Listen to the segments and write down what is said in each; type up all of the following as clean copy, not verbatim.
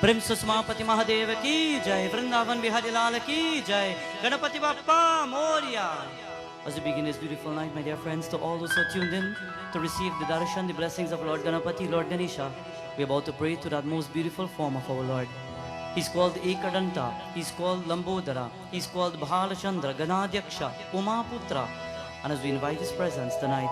प्रेम सुषमापति महादेव की जय, वृंदावन बिहारी लाल की जय, Ganpati Bappa Moriya. As we begin this beautiful night, my dear friends, to all those who are tuned in to receive the darshan, the blessings of Lord Ganapati, Lord Ganesha, we are about to pray to that most beautiful form of our Lord. He's called Ekadanta, he's called Lambodara, he's called Bhalachandra, Ganadyaksha, Umaputra. And as we invite his presence tonight,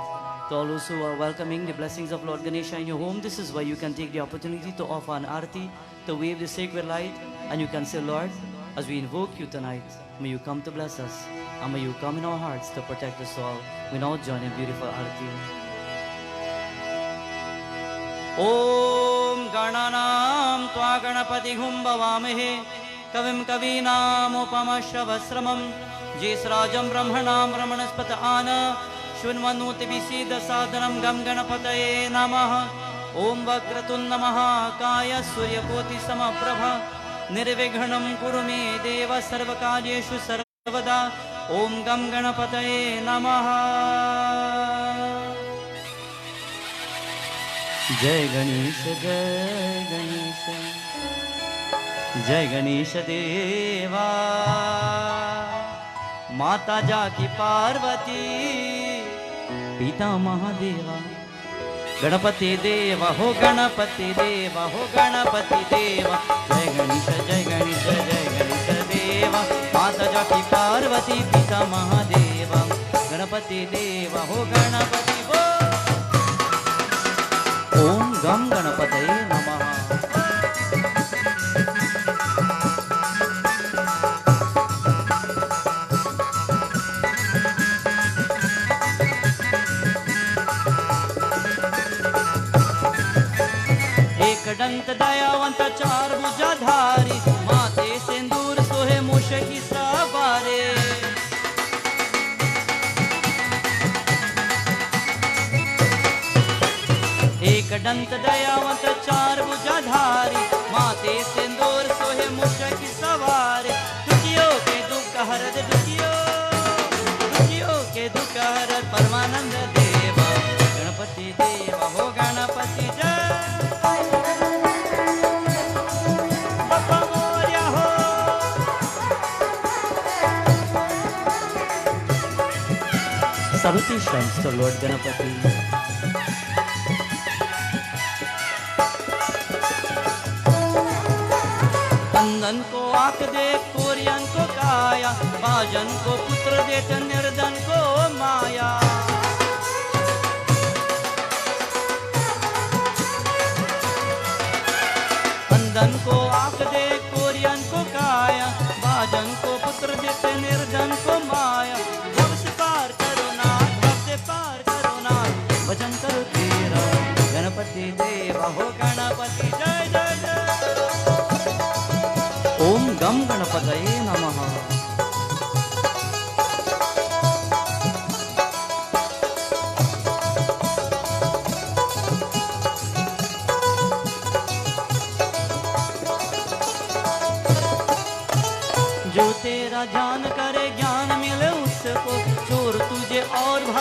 to all those who are welcoming the blessings of Lord Ganesha in your home, this is where you can take the opportunity to offer an arati, to wave the sacred light, and you can say, Lord, as we invoke you tonight, may you come to bless us, and may you come in our hearts to protect us all. We now join in beautiful arati. Om Gananam Tva Ganapati Hum Bhavamahe Kavim Kavinam Upamashavasramam Jesrajam Brahmanam Ramanaspata Ana Shunvanuti Visida Sadhanam Gam Ganapataye Namaha Om Vakratun Namaha Kaya Surya Koti Samaprabha Nirvighanam Kurume Deva Sarvakaryeshu Sarvada Om Gam Ganapataye Namaha. जय गणेश जय गणेश देवा, माता जाकी पार्वती पिता महादेवा, गणपति देवा हो गणपति देवा हो गणपति देवा, जय गणेश जय गणेश जय गणेश देवा, माता जाकी पार्वती पिता महादेवा, गणपति देवा हो गणपति वो। ओम गम गणपतये नमः। एक दंत दयावंत चार भुजाधारी, माथे सिंदूर सोहे मूषकी सवारे, एक दंत दयावंत चार भुजाधारी, माथे सिंदूर सोहे मूषकी सवारे, दुखियों के दुख हरद दुखियों के दुख हरद परमानंद देवा, गणपति देवा हो गणपति जय बाप्पा मोरया हो। Saluti shrines to Lord Ganapati. अंधन को आँख दे, कोरियन को काया, बाजन को पुत्र देते, निर्धन को माया। अंधन को आँख दे, कोरियन को काया, बाजन को पुत्र देते, निर्धन को माया। भव से पार करो नाथ, भव से पार करो नाथ, भजन करो तेरा गणपति देवा हो गणपति जय जय जय। ओम गम गणपतये नमः।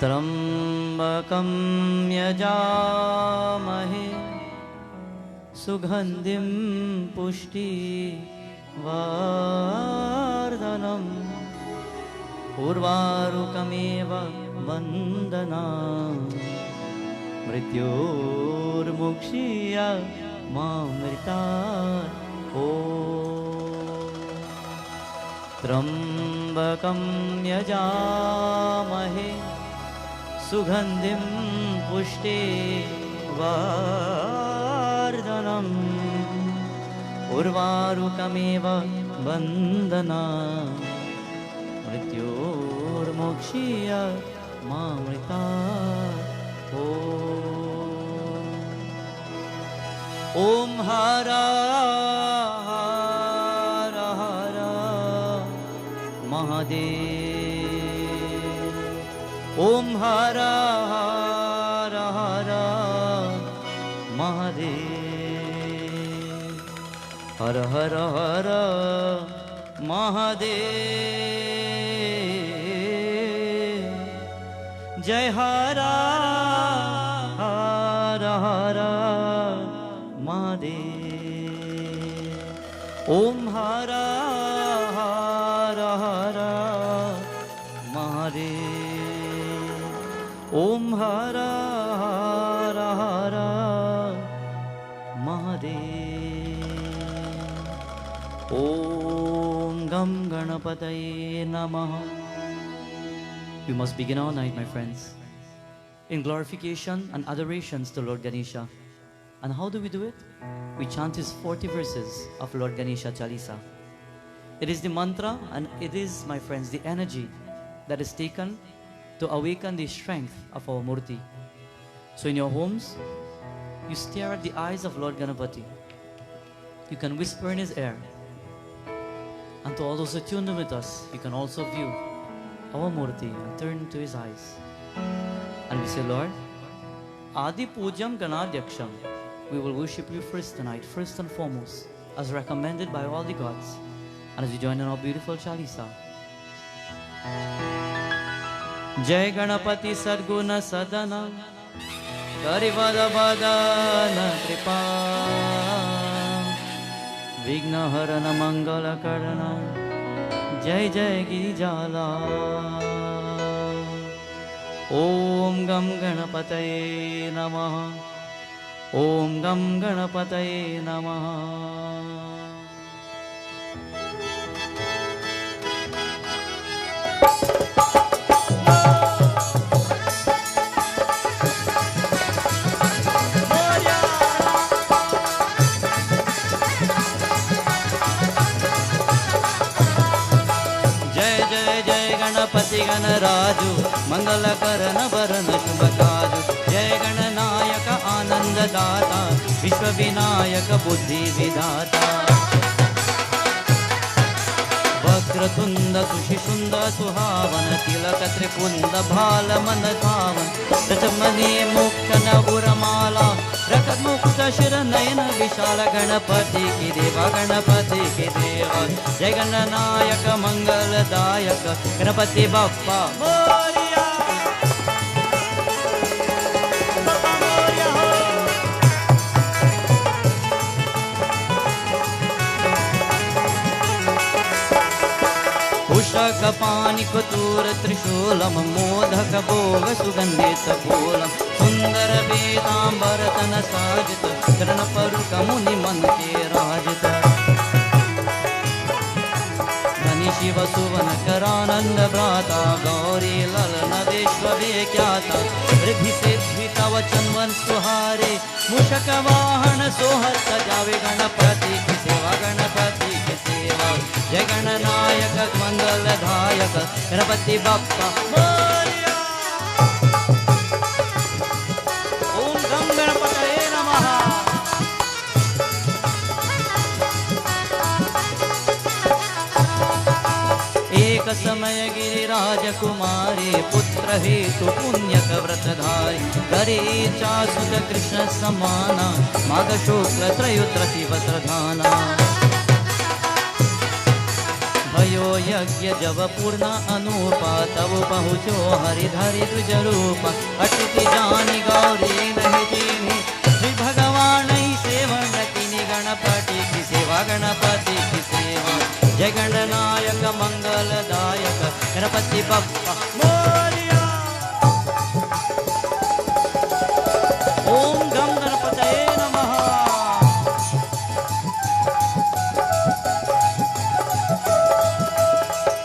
त्र्यम्बकं यजामहे सुगन्धिं पुष्टिवर्धनम् उर्वारुकमेव वन्दनात् मृत्योर्मुक्षीय मामृतात् ॐ त्र्यम्बकं यजामहे सुगन्धिं पुष्टिवर्धनम् उर्वारुकमेव वन्दनात् मृत्योर्मुक्षीय मामृतात् ॐ हर हर हर महादेव ॐ हर हर हर महादेव हर हर हर महादेव जय हर हर हर महादेव ओम हर हर हर महादेव ओम हर हर हर महादेव ओम गम गणपतये नमः. We must begin our night, my friends, in glorification and adorations to Lord Ganesha. And how do we do it? We chant his 40 verses of Lord Ganesha Chalisa. It is the mantra and it is, my friends, the energy that is taken to awaken the strength of our Murti. So in your homes, you stare at the eyes of Lord Ganapati. You can whisper in his ear. And to all those who tuned in with us, you can also view our Murti and turn to his eyes. And we say, Lord, Adi Pujam Ganadhyaksham. We will worship you first tonight, first and foremost, as recommended by all the gods. And as you join in our beautiful Chalisa. Jai Ganapati Sadguna Sadana Karivada Vadana Kripa Vigna Harana Mangala Karana Jai Jai Gijala Om Gam Ganapataye Namaha Om Gam Ganapataye Namaha. Jai Jai Jai Ganapati Ganaraju Mangala Karana Varana Shubhakaju Jai Gananayaka Ananda Data Vishwa Vinayaka Buddhi Vidata Vakratunda Sushishunda Suhavana Tilaka Tripunda Bhala Manathavan Rachamani Mukkana Uramala Rakat Mukta Shiranayana Vishala Ganapati Ki Deva Ganapati Ki Deva Jai Gananayaka Mangala Dayaka Ganapati Bappa Moria Ushakapani Kutura Trishulam Modhaka Bhoga Sugandhita Bholam Sundara Vedambaratana Sajita Karana Paruka Muni Manke Rajita Dhani Shiva Suvana Karananda Brata Gauri Lalana Vishwa Vekyata Riddhi Siddhi Tavachanvan Suhare Mushaka Vahana Sohar Sajave Ganapati Ki Seva Ganapati Ki Seva Jai Gananayaka Mangala Dhayaka Ganapati Bappa Moria Om Gam Ganapataye Namaha. Ek samaya Giriraj Kumari Putra Hetu Punyaka Vratadhari Kare Chasuda Krishna Samana Maga Shukla Trayutrati Vasradhana भयो यज्ञ जब पूर्ण अनुपा तब पहुँचो हरिधरि द्विज रूप अतिथि जानी गौरी नहीं दीनी श्री भगवान ही सेवन कीनी गणपति की सेवा गणपति की सेवा जय गणनायक मंगलदायक गणपति बप्पा मोरया। ओम गम गणपतये नमः।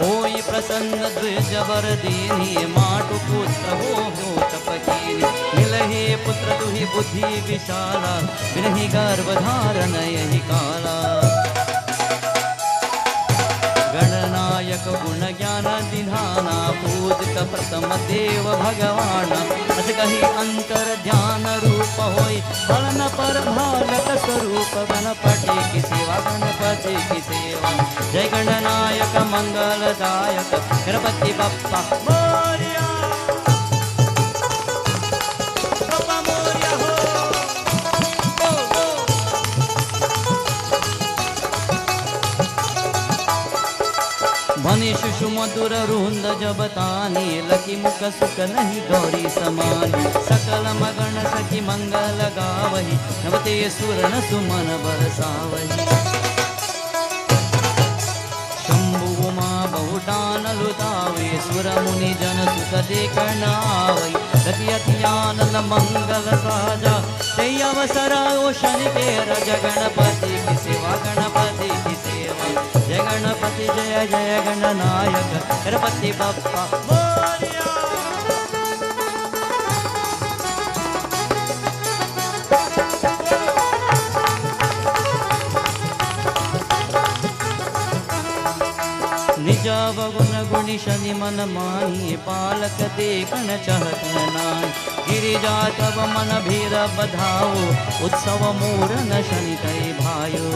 होई प्रसन्न द्विज वर दीनी माटु पुत्र हो तपकीनी मिलहि पुत्र दुहि बुद्धि विशाला विनहि गर्भ धारण यही काला गणनायक गुण ज्ञान निधाना पूजित प्रथम देव भगवान अस कही अंतर ध्यान रूप होई फलन पर भालक स्वरूप गणपति की सेवा गणपति की सेवा जय गणनायक मंगलदायक गणपति बप्पा मोरया। बप्पा मोरया हो मनि शिशु मधुर रुंद जब तानी लकी मुख सुख नहीं गौरी समानी सकल मगन सखी मंगल गावही नवते सुरन सुमन बरसावही शंभु उमा बहुटान लुतावे सुर मुनि जन सुख देखन आवई रति अति आनंद मंगल साजा ते अवसर ओ शनि के रज गणपति की सेवा गणपति की सेवा जय गणपति जय जय गणनायक गणपति बप्पा मोरया। निज गुण गुणी शनि मन माही पालक देखन चहत नाई गिरिजा तब मन भीर बधाओ उत्सव मूरन शनि कई भायो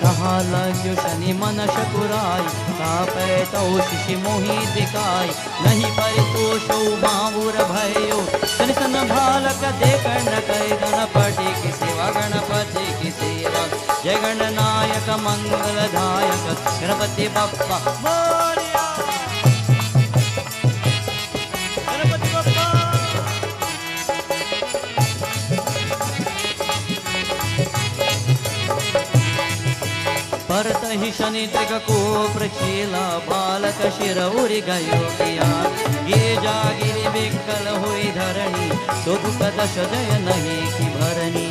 कहा लग्यो शनि मन शकुराई तापै तौ शिशि मोहि दिखाई नहीं परितोषो बाबूर भयो शनि सन भालक देखन कई गणपति की सेवा गणपति की सेवा जय गणनायक मंगलदायक गणपति बप्पा मोरया। गणपति बप्पा परत ही शनि त्रिक को प्रचेला बालक शिर उरि गयो किया गिरि जागिरि विकल हुई धरणी तो दुख दश जय नहीं की भरणी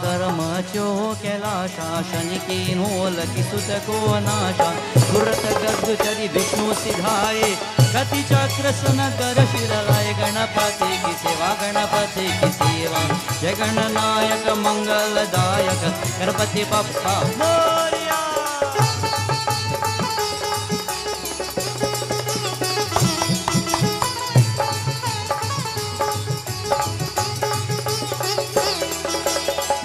कर्म चो कैलाशा शनि की नोल की सुत को नाशा गुरत गद्दु चरि विष्णु सिधाए गति चक्र सन कर शिराय गणपति की सेवा गणपति की सेवा जय गणनायक मंगलदायक गणपति बप्पा मोरया।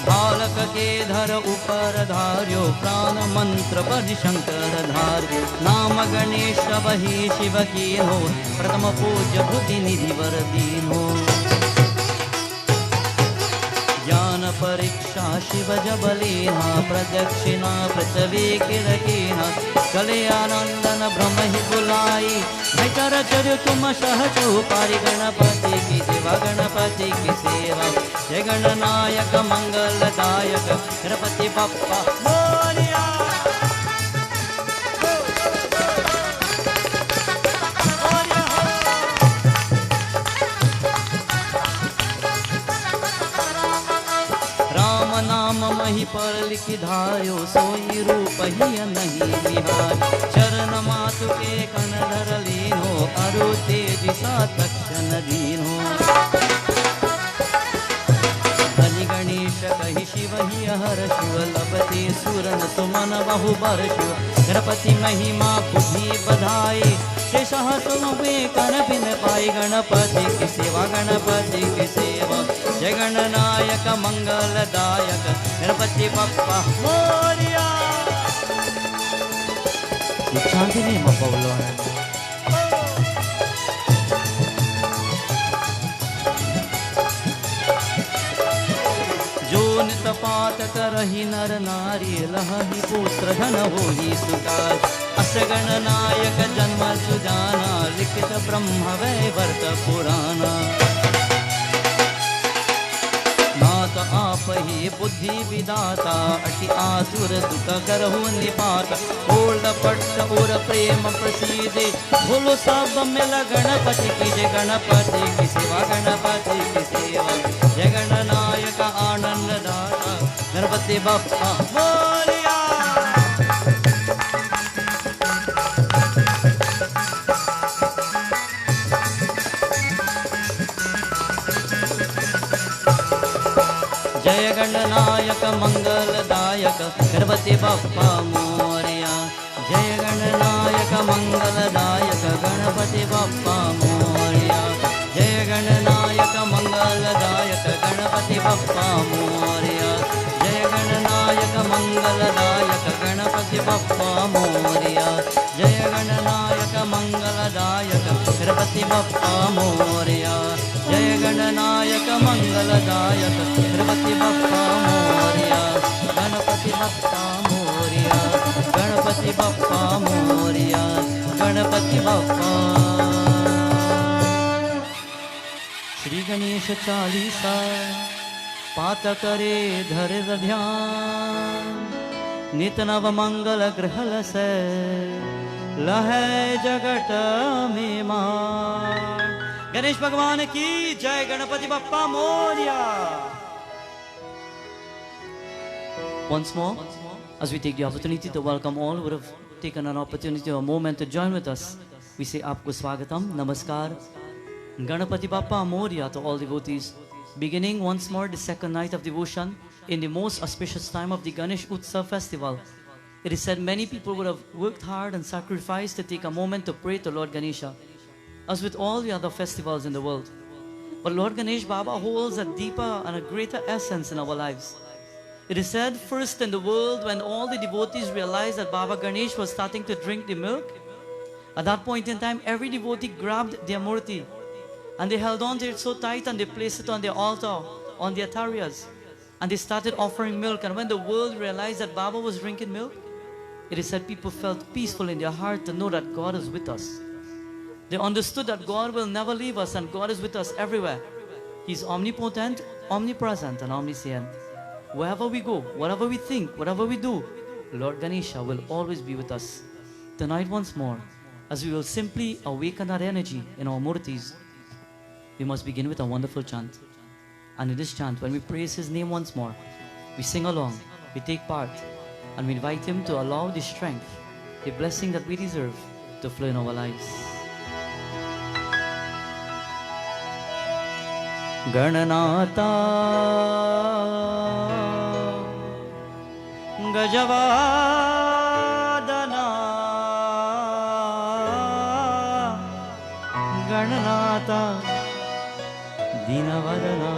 बालक के धर ऊपर धार्यो प्राण मंत्र पर शंकर धार्यो नाम गणेश वही शिव की हो प्रथम पूज्य बुद्धि निधि वर दीन हो ज्ञान परीक्षा शिव जब लेना प्रदक्षिणा पृथ्वी किरकीना कले आनंदन ब्रह्म ही बुलाई कर चर्य तुम सहचो पारि गणपति की सेवा गणपति की सेवा जय गणनायक मंगलदायक गणपति बप्पा मोरया। राम नाम मही पर लिखि धार्यो सोई रूप ही नहीं बिहार चरण मातु के कन धर लीनो अरु तेज सा तक्षण दीनो धनि गणेश कहि शिव ही हर शिव लपति सुरन सुमन बहु बर शिव गणपति महिमा बुद्धि बधाई शेष वे कर बिन पाई गणपति की सेवा गणपति की सेवा जय गणनायक मंगलदायक गणपति बप्पा मोरया। चांदनी मपवलो है जो नित पात करहि नर नारी लहहि पुत्र धन होहि सुखाय अस गणनायक जन्म सुजाना लिखित ब्रह्म वैवर्त पुराना नाथ आप ही बुद्धि विदाता अति आसुर दुख करहु निपात ओल पट्ट और प्रेम प्रसीदे बोलो सब मिल गणपति की जय गणपति की सेवा गणपति की सेवा जय गणनायक आनंद दाता गणपति बप्पा मोरया जय गणनायक मंगलदायक गणपति बप्पा मोरया जय गणनायक मंगलदायक गणपति बप्पा मोरया जय गणनायक मंगलदायक गणपति बप्पा मोरया जय गणनायक मंगलदायक गणपति बप्पा मोरया जय गणनायक मंगलदायक गणपति बप्पा मोरया जय गणनायक मंगलदायक गणपति बप्पा मोरया गणपति बप्पा मोरया गणपति बप्पा मोरया गणपति बप्पा श्री गणेश चालीसा पाठ करे धरे ध्यान नित नव मंगल ग्रहल से लहे जगत में मां गणेश भगवान की जय Ganpati Bappa Morya Once more, as we take the opportunity to welcome all who would have taken an opportunity or a moment to join with us, we say Aapko Swagatam, Namaskar, Ganapati Bappa Moria to all devotees. Beginning once more the second night of devotion in the most auspicious time of the Ganesh Utsav festival. It is said many people would have worked hard and sacrificed to take a moment to pray to Lord Ganesha, as with all the other festivals in the world. But Lord Ganesh Baba holds a deeper and a greater essence in our lives. It is said first in the world when all the devotees realized that Baba Ganesh was starting to drink the milk. At that point in time, every devotee grabbed their murti and they held on to it so tight and they placed it on their altar, on their acharyas, and they started offering milk. And when the world realized that Baba was drinking milk, it is said people felt peaceful in their heart to know that God is with us. They understood that God will never leave us and God is with us everywhere. He's omnipotent, omnipresent and omniscient. Wherever we go, whatever we think, whatever we do, Lord Ganesha will always be with us. Tonight once more, as we will simply awaken our energy in our murtis, we must begin with a wonderful chant. And in this chant, when we praise His name once more, we sing along, we take part, and we invite Him to allow the strength, the blessing that we deserve to flow in our lives. Gananata Gajavadana Gananata Dinavadana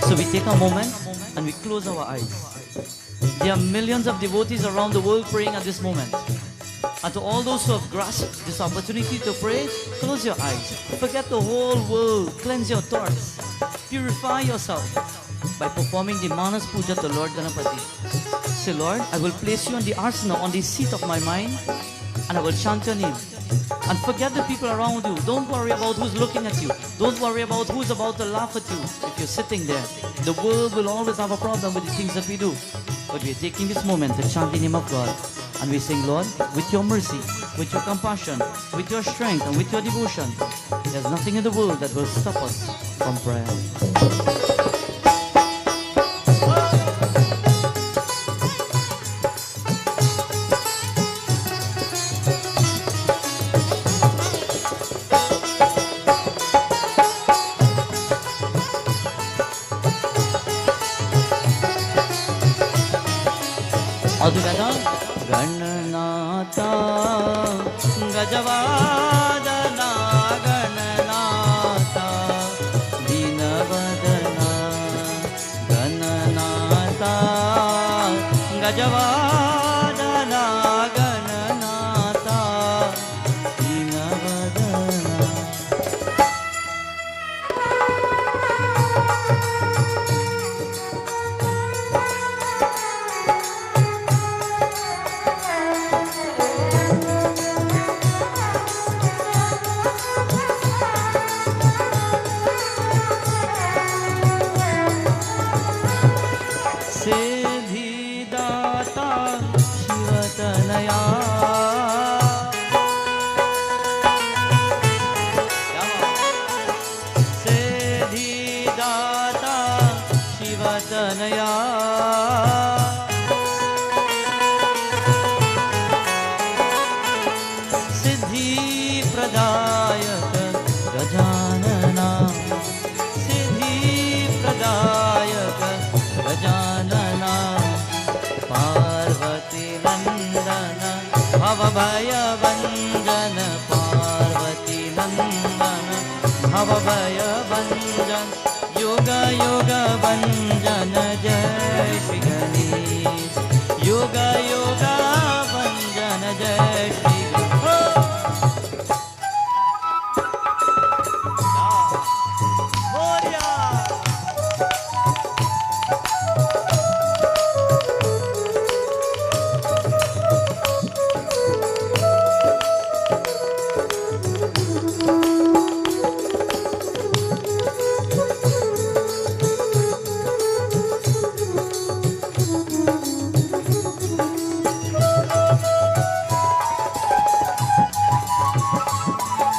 So we take a moment and we close our eyes. There are millions of devotees around the world praying at this moment. And to all those who have grasped this opportunity to pray, close your eyes. Forget the whole world. Cleanse your thoughts. Purify yourself by performing the Manas Puja to Lord Ganapati. Say, Lord, I will place you on the asana, on the seat of my mind, and I will chant your name. And forget the people around you. Don't worry about who's looking at you. Don't worry about who's about to laugh at you if you're sitting there. The world will always have a problem with the things that we do. But we're taking this moment to chant the name of God. And we sing, Lord, with your mercy, with your compassion, with your strength, and with your devotion, there's nothing in the world that will stop us from prayer. All together. Gananata Gajavadana Gananata Dinavadana Gananata Gajavadana Gananata Dinavadana. भय वंजन पार्वती नंदन भव भय वंजन युग युग वंजन जय श्री गणेश युग युग वंजन जय श्री विनायका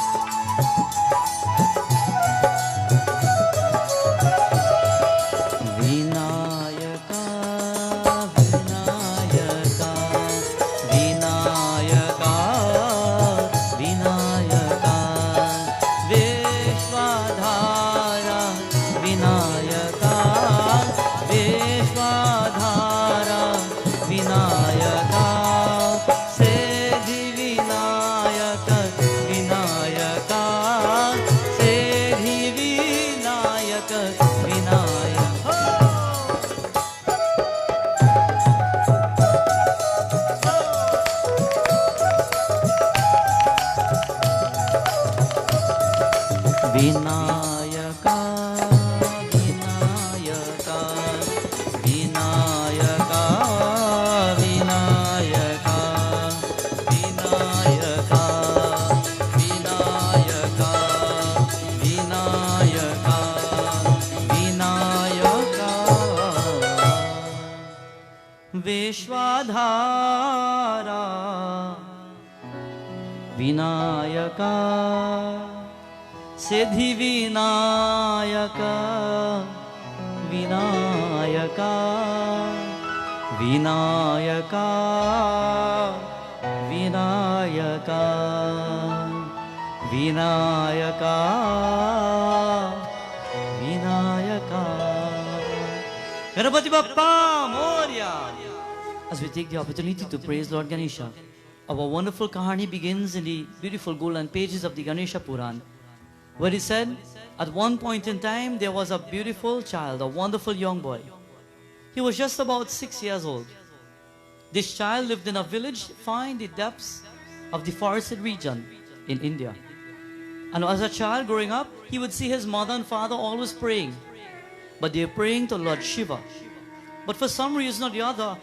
विनायका विनायका विनायका विनायका विनायका विनायका विनायका विश्वाधारा विनायका सिद्धि Vinayaka Vinayaka Vinayaka Vinayaka Vinayaka Vinayaka Ganpati Bappa Morya. As we take the opportunity to praise Lord Ganesha, our wonderful kahani begins in the beautiful golden pages of the Ganesha Puran, where it said, at one point in time, there was a beautiful child, a wonderful young boy. He was just about 6 years old. This child lived in a village far in the depths of the forested region in India. And as a child growing up, he would see his mother and father always praying. But they were praying to Lord Shiva. But for some reason or the other,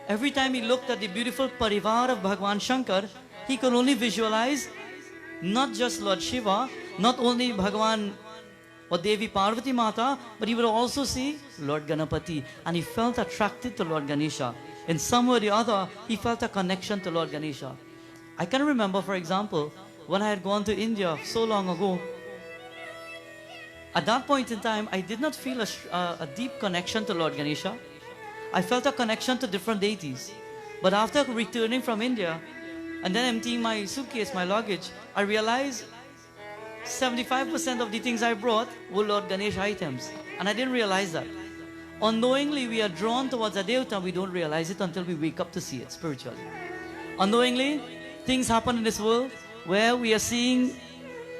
every time he looked at the beautiful parivar of Bhagwan Shankar, he could only visualize not just Lord Shiva, not only Bhagwan or Devi Parvati Mata, but he would also see Lord Ganapati, and he felt attracted to Lord Ganesha. In some way or the other, he felt a connection to Lord Ganesha. I can remember, for example, when I had gone to India so long ago, at that point in time, I did not feel a deep connection to Lord Ganesha. I felt a connection to different deities. But after returning from India, and then emptying my suitcase, my luggage, I realized 75% of the things I brought were Lord Ganesha items. And I didn't realize that. Unknowingly, we are drawn towards a devta. We don't realize it until we wake up to see it spiritually. Unknowingly, things happen in this world where we are seeing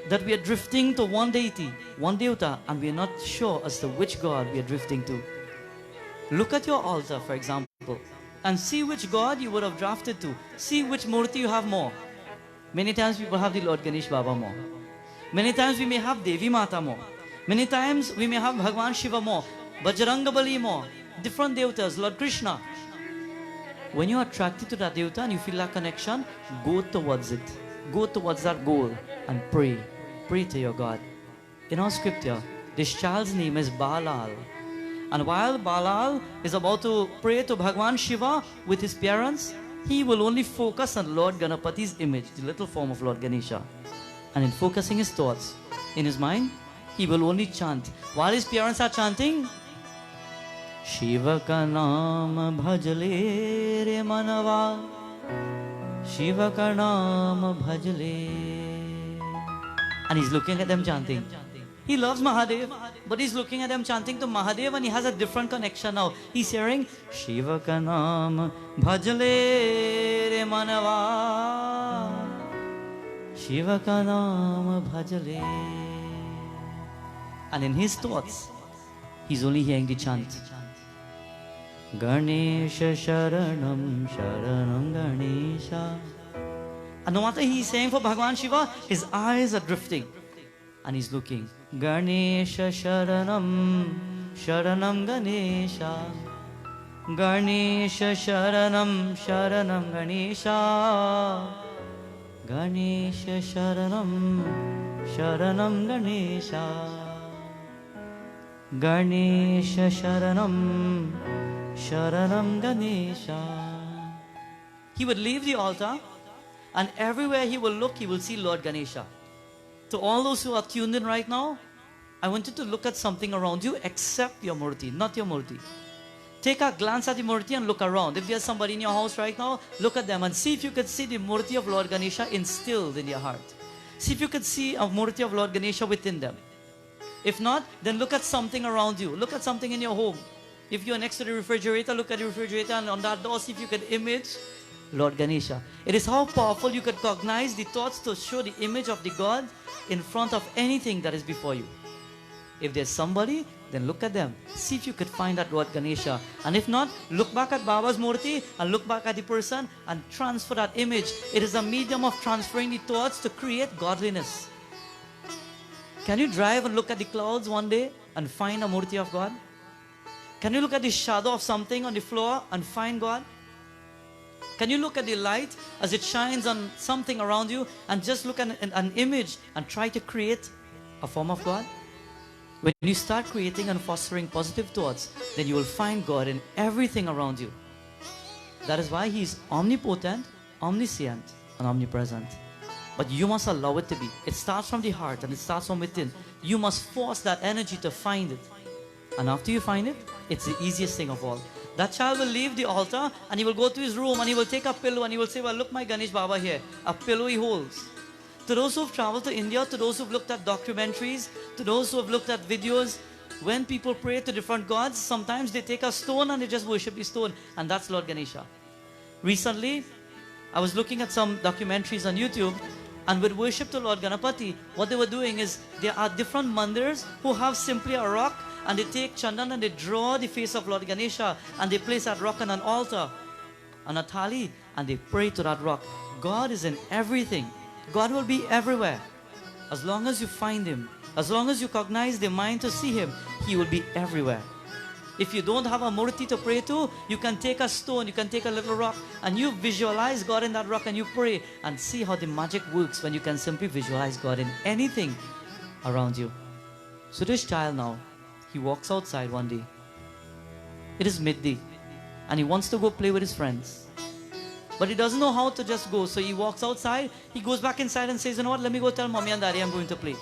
that we are drifting to one deity, one devta, and we are not sure as to which God we are drifting to. Look at your altar, for example, and see which God you would have drafted to. See which murti you have more. Many times people have the Lord Ganesh Baba more. Many times we may have Devi Mata more. Many times we may have Bhagwan Shiva more. Bajranga Bali more. Different devatas, Lord Krishna. When you are attracted to that devata and you feel that connection, go towards it. Go towards that goal and pray. Pray to your God. In our scripture, this child's name is Balal. And while Balal is about to pray to Bhagwan Shiva with his parents, he will only focus on Lord Ganapati's image, the little form of Lord Ganesha. And in focusing his thoughts in his mind, he will only chant. While his parents are chanting, Shiva ka naam bhajle re manava, Shiva ka naam bhajle. And he's looking at them chanting. He loves Mahadev, but he's looking at them chanting to Mahadev and he has a different connection now. He's hearing Shiva ka naam bhajle re manava, Shiva ka naam bhajle. And in his thoughts, he's only hearing the chant. Ganesha Sharanam Sharanam Ganesha. And no matter he's saying for Bhagwan Shiva, his eyes are drifting. And he's looking. Ganesha Sharanam Sharanam Ganesha. Ganesha Sharanam Sharanam Ganesha. Ganesha Sharanam Sharanam Ganesha. Ganesha Sharanam Sharanam Ganesha. He would leave the altar and everywhere he will look, he will see Lord Ganesha. To all those who are tuned in right now, I want you to look at something around you except your murti, not your murti. Take a glance at the murti and look around. If there's somebody in your house right now, look at them and see if you could see the murti of Lord Ganesha instilled in your heart. See if you could see a murti of Lord Ganesha within them. If not, then look at something around you. Look at something in your home. If you're next to the refrigerator, look at the refrigerator and on that door, see if you can image Lord Ganesha. It is how powerful you could cognize the thoughts to show the image of the God in front of anything that is before you. If there's somebody, then look at them. See if you could find that Lord Ganesha. And if not, look back at Baba's murti and look back at the person and transfer that image. It is a medium of transferring the thoughts to create godliness. Can you drive and look at the clouds one day and find a murti of God? Can you look at the shadow of something on the floor and find God? Can you look at the light as it shines on something around you and just look at an image and try to create a form of God? When you start creating and fostering positive thoughts, then you will find God in everything around you. That is why He is omnipotent, omniscient, and omnipresent. But you must allow it to be. It starts from the heart and it starts from within. You must force that energy to find it. And after you find it, it's the easiest thing of all. That child will leave the altar and he will go to his room and he will take a pillow and he will say, well, look my Ganesh Baba here. A pillow he holds. To those who have traveled to India, to those who have looked at documentaries, to those who have looked at videos, when people pray to different gods, sometimes they take a stone and they just worship the stone. And that's Lord Ganesha. Recently, I was looking at some documentaries on YouTube, and with worship to Lord Ganapati, what they were doing is there are different mandirs who have simply a rock and they take chandan and they draw the face of Lord Ganesha and they place that rock on an altar, on a thali, and they pray to that rock. God is in everything. God will be everywhere. As long as you find Him, as long as you cognize the mind to see Him, He will be everywhere. If you don't have a murti to pray to, you can take a stone, you can take a little rock, and you visualize God in that rock and you pray and see how the magic works when you can simply visualize God in anything around you. So this child now, he walks outside one day. It is midday and he wants to go play with his friends. But he doesn't know how to just go, so he walks outside, he goes back inside and says, you know what, let me go tell mommy and daddy I'm going to play.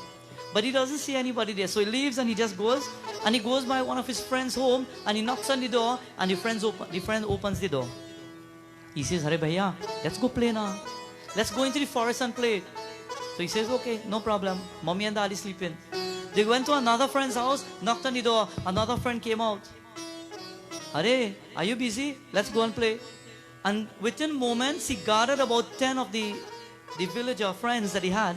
But he doesn't see anybody there, so he leaves and he just goes, and he goes by one of his friends' home and he knocks on the door and the friend opens the door. He says, Hare Bhaiya, let's go play now. Let's go into the forest and play. So he says, okay, no problem. Mommy and daddy sleeping. They went to another friend's house, knocked on the door, another friend came out. Hare, are you busy? Let's go and play. And within moments, he gathered about 10 of the villager friends that he had,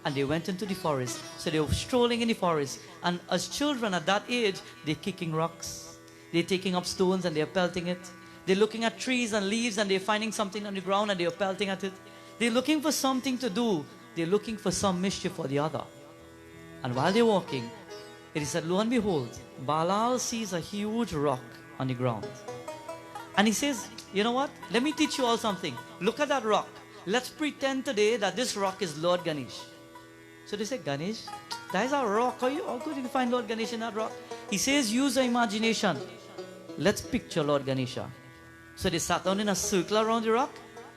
and they went into the forest. So they were strolling in the forest. And as children at that age, they're kicking rocks. They're taking up stones and they're pelting it. They're looking at trees and leaves and they're finding something on the ground and they're pelting at it. They're looking for something to do. They're looking for some mischief or the other. And while they're walking, it is said, lo and behold, Balal sees a huge rock on the ground. And he says, you know what? Let me teach you all something. Look at that rock. Let's pretend today that this rock is Lord Ganesh. So they say, Ganesh, that is a rock. How could you find Lord Ganesh in that rock? He says, use your imagination. Let's picture Lord Ganesha. So they sat down in a circle around the rock.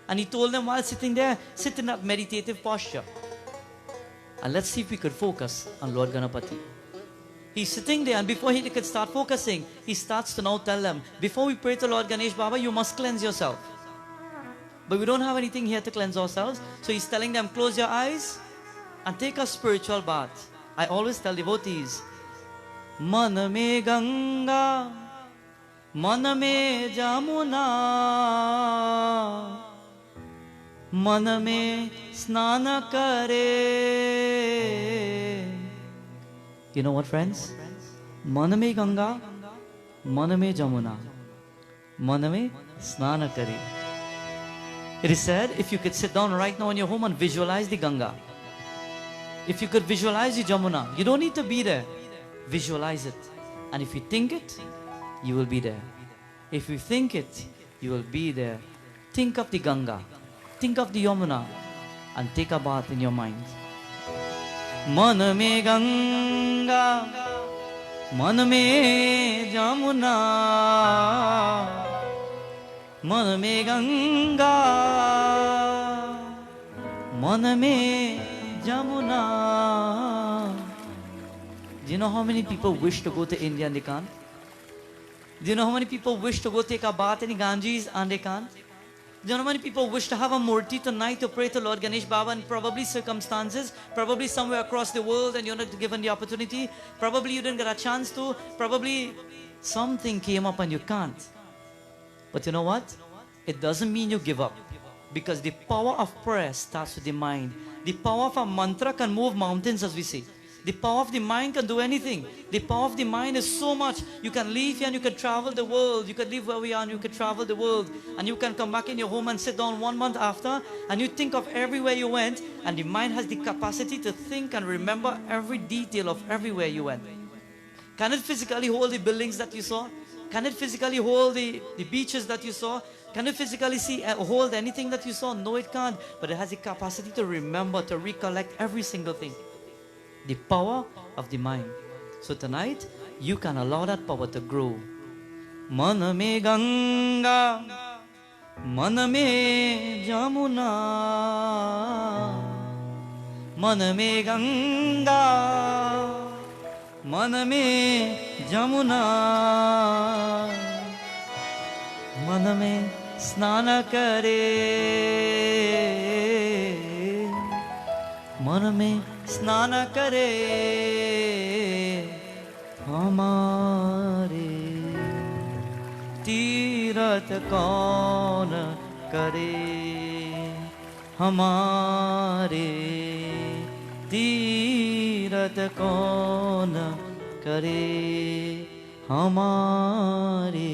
And he told them while sitting there, sit in that meditative posture. And let's see if we could focus on Lord Ganapati. He's sitting there, and before he could start focusing, he starts to now tell them, before we pray to Lord Ganesh Baba, you must cleanse yourself. But we don't have anything here to cleanse ourselves. So he's telling them, close your eyes and take a spiritual bath. I always tell devotees, Man me Ganga, Man me Jamuna, Man me Snana Kare. You know what, friends? Man me Ganga, Man me Jamuna, Man me Snana Kare. It is said, if you could sit down right now in your home and visualize the Ganga, if you could visualize the Jamuna, you don't need to be there. Visualize it. And if you think it, you will be there. If you think it, you will be there. Think of the Ganga. Think of the Yamuna. And take a bath in your mind. Man me Ganga, Man me Jamuna, Man me Ganga, Man me Jamuna. Do you know how many people wish to go to India and they can't? Do you know how many people wish to go take a bath in the Ganges and they can't? Do you know how many people wish to have a murti tonight to pray to Lord Ganesh Baba, and probably circumstances, probably somewhere across the world and you're not given the opportunity, probably you didn't get a chance to, probably something came up and you can't. But you know what? It doesn't mean you give up, because the power of prayer starts with the mind. The power of a mantra can move mountains, as we say. The power of the mind can do anything. The power of the mind is so much. You can leave here and you can travel the world. You can leave where we are and you can travel the world. And you can come back in your home and sit down 1 month after and you think of everywhere you went, and the mind has the capacity to think and remember every detail of everywhere you went. Can it physically hold the buildings that you saw? Can it physically hold the beaches that you saw? Can it physically hold anything that you saw? No, it can't. But it has the capacity to remember, to recollect every single thing. The power of the mind. So tonight, you can allow that power to grow. Man me Ganga, Man me Jamuna, Man me Ganga, Man me Jamuna, Man me Snana Kare, Man me स्नान करे हमारे तीरथ कौन करे हमारे तीरथ कौन करे हमारे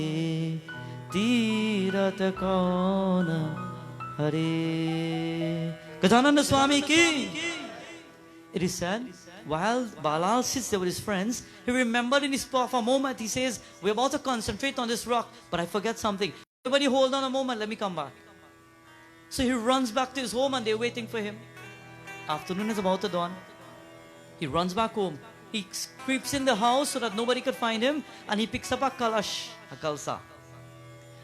तीरथ कौन हरे गजानन स्वामी की. It is said, while Balal sits there with his friends, he remembered in his for a moment, he says, we're about to concentrate on this rock, but I forget something. Everybody hold on a moment, let me come back. So he runs back to his home and they're waiting for him. Afternoon is about to dawn. He runs back home. He creeps in the house so that nobody could find him, and he picks up a kalash, a kalsa.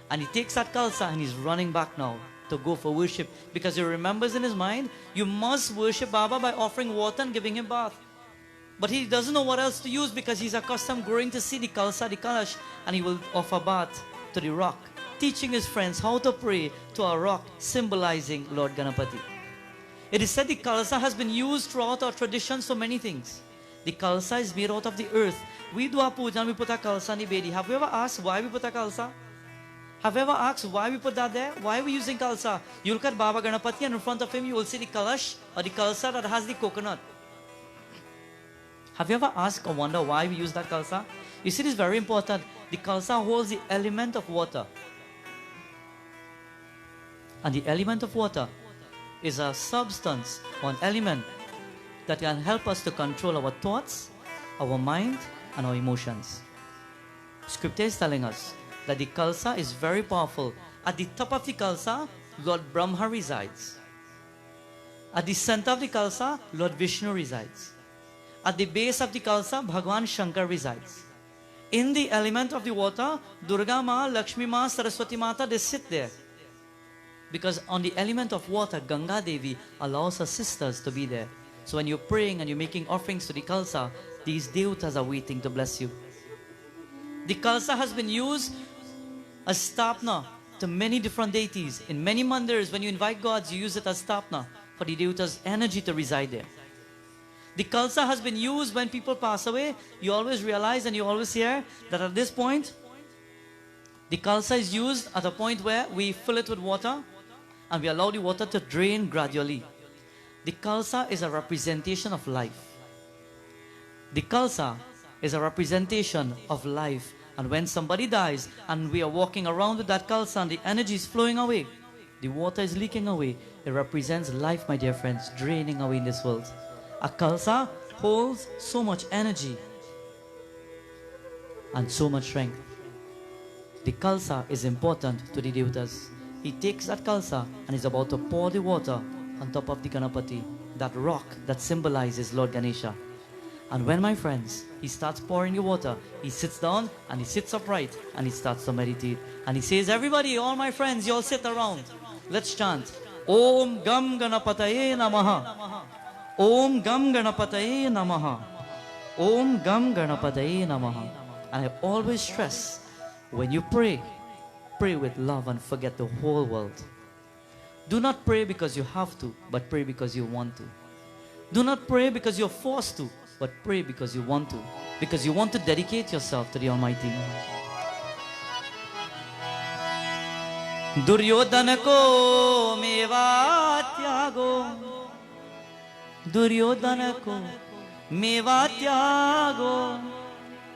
And he takes that kalsa and he's running back now to go for worship, because he remembers in his mind, you must worship Baba by offering water and giving him bath. But he doesn't know what else to use, because he's accustomed going to see the kalsa, the kalash, and he will offer bath to the rock, teaching his friends how to pray to a rock symbolizing Lord Ganapati. It is said the kalsa has been used throughout our traditions for many things. The kalsa is made out of the earth, we do our puja and we put our kalsa in the bedi. Have you ever asked why we put our kalsa? Have you ever asked why we put that there? Why are we using kalsa? You look at Baba Ganapati and in front of him you will see the kalash or the kalsa that has the coconut. Have you ever asked or wonder why we use that kalsa? You see, this is very important. The kalsa holds the element of water. And the element of water is a substance or an element that can help us to control our thoughts, our mind, and our emotions. Scripture is telling us that the kalsa is very powerful. At the top of the kalsa, Lord Brahma resides. At the center of the kalsa, Lord Vishnu resides. At the base of the kalsa, Bhagwan Shankar resides. In the element of the water, Durga Ma, Lakshmi Ma, Saraswati Mata, they sit there. Because on the element of water, Ganga Devi allows her sisters to be there. So when you're praying and you're making offerings to the kalsa, these devatas are waiting to bless you. The kalsa has been used as stapna to many different deities. In many mandirs, when you invite gods, you use it as stapna for the devatas' energy to reside there. The kalsa has been used when people pass away. You always realize and you always hear that at this point, the kalsa is used at a point where we fill it with water and we allow the water to drain gradually. The kalsa is a representation of life. The kalsa is a representation of life. And when somebody dies and we are walking around with that kalsa and the energy is flowing away, the water is leaking away, it represents life, my dear friends, draining away in this world. A kalsa holds so much energy and so much strength. The kalsa is important to the devatas. He takes that kalsa and is about to pour the water on top of the Ganapati, that rock that symbolizes Lord Ganesha. And when, my friends, he starts pouring the water, he sits down and he sits upright and he starts to meditate. And he says, everybody, all my friends, you all sit around. Let's chant. Om Gam Ganapataye Namaha. Om Gam Ganapataye Namaha. Om Gam Ganapataye Namaha. And I always stress, when you pray, pray with love and forget the whole world. Do not pray because you have to, but pray because you want to. Do not pray because you're forced to, but pray because you want to. Because you want to dedicate yourself to the Almighty. Duryodhana ko meva tyago. Duryodhana ko meva tyago.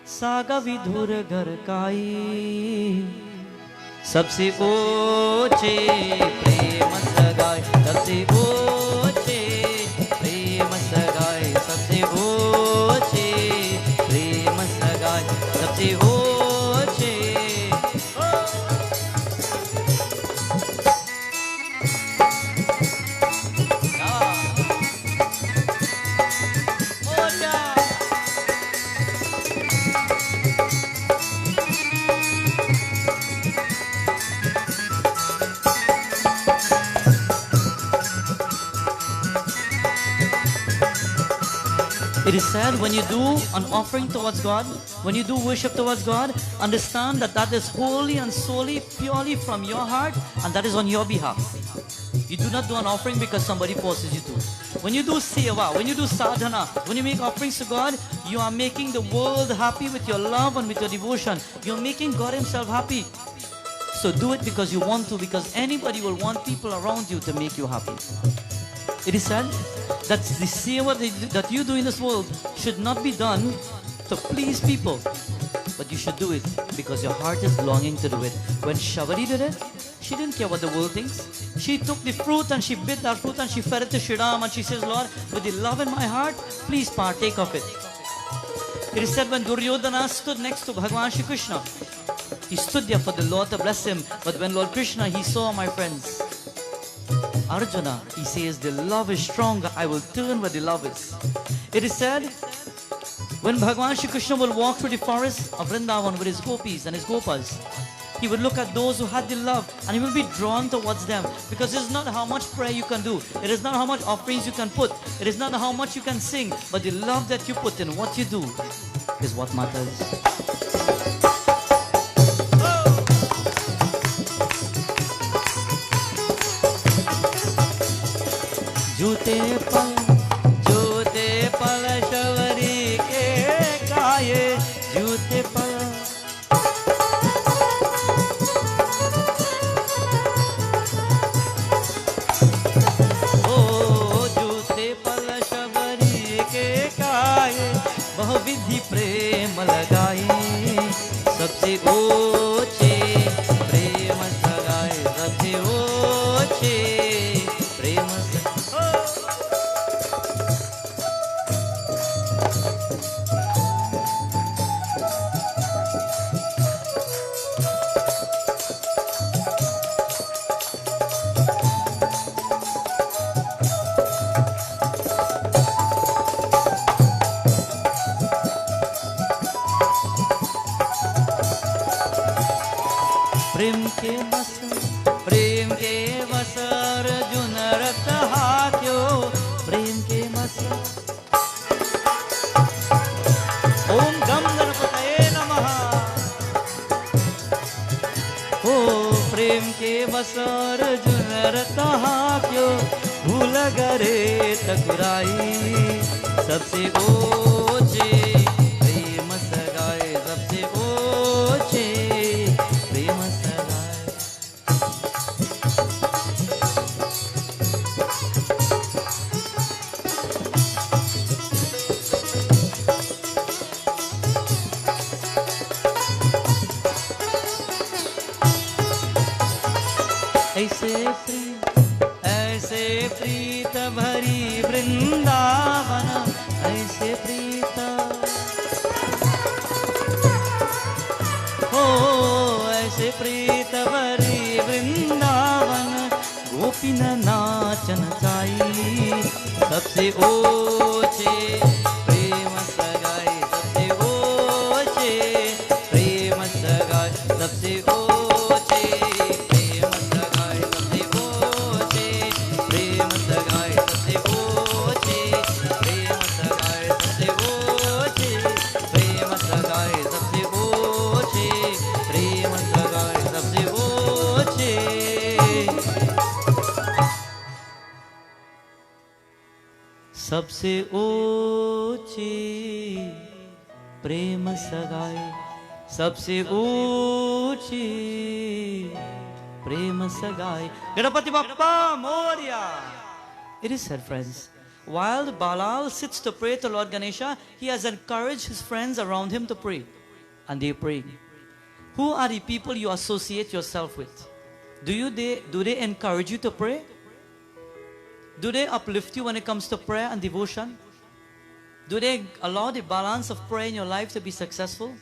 Saga vidhur ghar kai. सबसे ऊंचे प्रेम सगाए, सबसे ऊंचे प्रेम सगाए, सबसे ऊंचे प्रेम सगाए, सबसे ऊंचे। It is said when you do an offering towards God, when you do worship towards God, understand that that is wholly and solely, purely from your heart, and that is on your behalf. You do not do an offering because somebody forces you to. When you do seva, when you do sadhana, when you make offerings to God, you are making the world happy with your love and with your devotion. You're making God Himself happy. So do it because you want to, because anybody will want people around you to make you happy. It is said that the seva that you do in this world should not be done to please people, but you should do it because your heart is longing to do it. When Shabari did it, she didn't care what the world thinks. She took the fruit and she bit that fruit and she fed it to Shriram and she says, Lord, with the love in my heart, please partake of it. It is said when Duryodhana stood next to Bhagwan Shri Krishna, he stood there for the Lord to bless him, but when Lord Krishna, he saw, my friends, Arjuna, he says, the love is strong, I will turn where the love is. It is said, when Bhagwan Shri Krishna will walk through the forest of Vrindavan with his gopis and his gopas, he would look at those who had the love and he will be drawn towards them, because it is not how much prayer you can do, it is not how much offerings you can put, it is not how much you can sing, but the love that you put in what you do is what matters. जूते पल शबरी के गाये, मस प्रेम के बस अर्जुन रक्त हाक्यो प्रेम के मस ओम गम गणपतये नमः ओ प्रेम के बस अर्जुन रक्त हाक्यो भूल गरे ठकुराई सबसे ऊंचे प्रेम सगाए सबसे ऊंचे प्रेम सगाए ऐसे प्रीत भरी वृंदावन ऐसे प्रीत हो ऐसे प्रीत भरी वृंदावन गोपीन नाचन चाई सबसे ऊंचे प्रेम सगाई सबसे ऊंचे प्रेम सगाई सबसे ऊंचे प्रेम सगाई सबसे ऊंचे प्रेम सगाई सबसे ऊंचे प्रेम सगाई सबसे ऊंचे प्रेम सगाई सबसे ऊंचे प्रेम सगाई सबसे ऊंचे सबसे ऊंची प्रेम सगाई सबसे ऊंची प्रेम सगाई Ganpati Bappa Morya. It is said, friends, while Balal sits to pray to Lord Ganesha, he has encouraged his friends around him to pray, and they pray. Who are the people you associate yourself with? Do they encourage you to pray? Do they uplift you when it comes to prayer and devotion? Do they allow the balance of prayer in your life to be successful?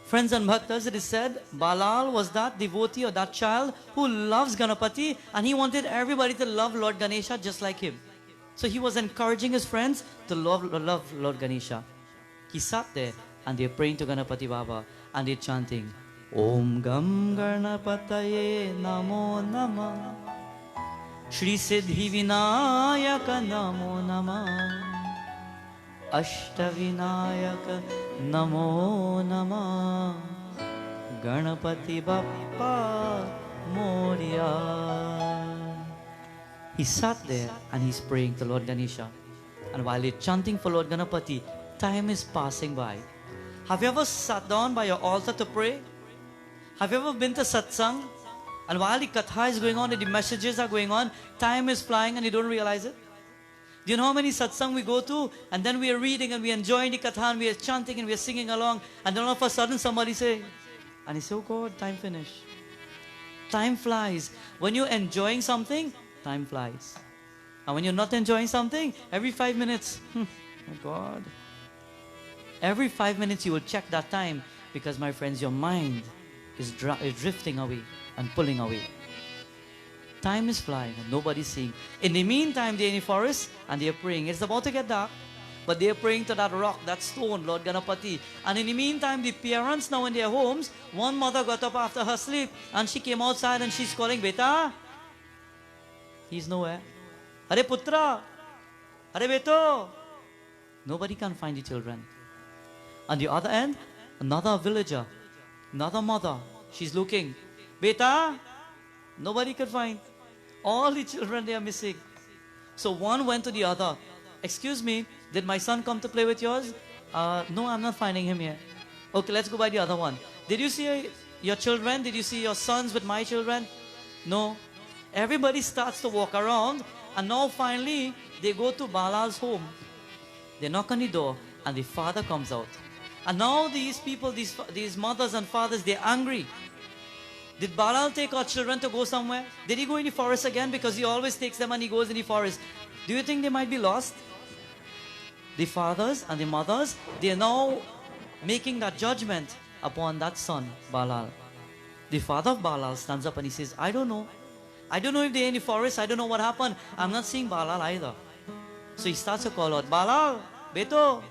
Friends and bhaktas, it is said Balal was that devotee or that child who loves Ganapati, and he wanted everybody to love Lord Ganesha just like him. So he was encouraging his friends to love Lord Ganesha. He sat there and they're praying to Ganapati Baba and they're chanting Om Gam Ganapataye Namo Namah Shri Siddhi Vinayaka Namo Namah Ashtavinayaka Namo Namah Ganapati Bappa Moria. He sat there and he's praying to Lord Ganesha. And while he's chanting for Lord Ganapati, time is passing by. Have you ever sat down by your altar to pray? Have you ever been to satsang? And while the katha is going on and the messages are going on, time is flying and you don't realize it? Do you know how many satsang we go to and then we are reading and we are enjoying the katha and we are chanting and we are singing along, and then all of a sudden somebody say, and you say, oh God, time finished. Time flies. When you're enjoying something, time flies. And when you're not enjoying something, every 5 minutes, oh God. Every 5 minutes you will check that time, because my friends, your mind is drifting away and pulling away. Time is flying and nobody's seeing. In the meantime, they're in the forest and they're praying. It's about to get dark, but they're praying to that rock, that stone, Lord Ganapati. And in the meantime, the parents now in their homes, one mother got up after her sleep and she came outside and she's calling, Beta. He's nowhere. Hare Putra. Hare Beto. Nobody can find the children. On the other end, another villager, another mother, she's looking. Beta. Nobody could find. All the children, they are missing. So one went to the other. Excuse me, did my son come to play with yours? No, I'm not finding him here. Okay, let's go by the other one. Did you see your children? Did you see your sons with my children? No. Everybody starts to walk around, and now finally they go to Balal's home. They knock on the door and the father comes out. And now these people, these mothers and fathers, they're angry. Did Balal take our children to go somewhere? Did he go in the forest again? Because he always takes them and he goes in the forest. Do you think they might be lost? The fathers and the mothers, they are now making that judgment upon that son, Balal. The father of Balal stands up and he says, I don't know. I don't know if they're in the forest. I don't know what happened. I'm not seeing Balal either. So he starts to call out, Balal, Beto.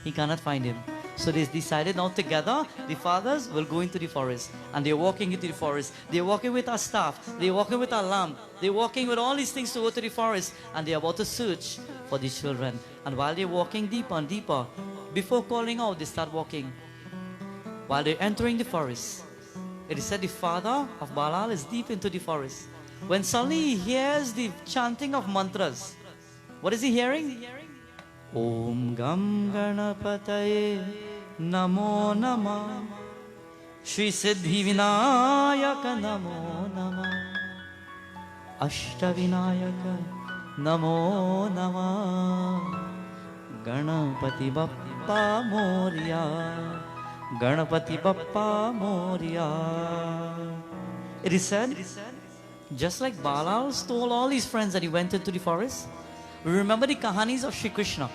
He cannot find him. So they decided now together, the fathers will go into the forest. And they're walking into the forest. They're walking with our staff. They're walking with our lamp. They're walking with all these things to go to the forest. And they're about to search for the children. And while they're walking deeper and deeper, before calling out, they start walking. While they're entering the forest, it is said the father of Balal is deep into the forest. When suddenly he hears the chanting of mantras, what is he hearing? Om Gam Ganapataye Namo Nama Shri Siddhi Vinayaka Namo Nama Ashta Vinayaka Namo Nama Ganapati Bappa Moria Ganapati Bappa Moria. It is said, just like Balal told all his friends that he went into the forest, we remember the kahanis of Shri Krishna.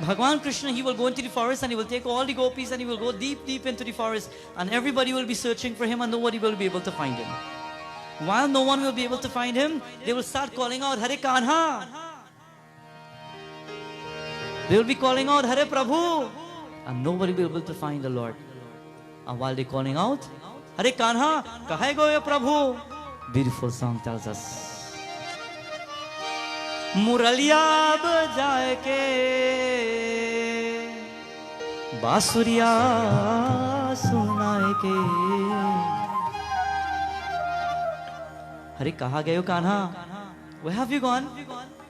Bhagwan Krishna, he will go into the forest and he will take all the gopis and he will go deep, deep into the forest, and everybody will be searching for him and nobody will be able to find him. While no one will be able to find him, they will start calling out, Hare Kanha. They will be calling out, Hare Prabhu. And nobody will be able to find the Lord. And while they're calling out, Hare Kanha, kahe goye Prabhu? Beautiful song tells us. मुरलिया बजाए के बांसुरिया सुनाए के अरे कहाँ गए हो Kanha? Where have you gone?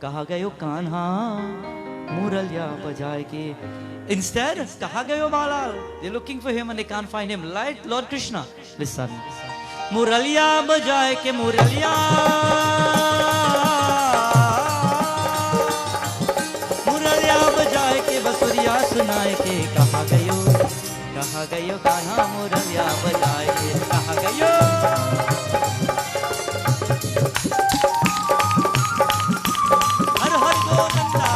कहाँ गए हो कान्हा? मुरलिया बजाए के. Instead, कहाँ गए हो बालाल? They're looking for him and they can't find him. Like Lord Krishna. Listen. मुरलिया बजाए के मुरलिया बसुरिया सुनाए के कहाँ गयो कान्हा मुरलिया बजाए के कहाँ गयो. हर हर गोविंदा.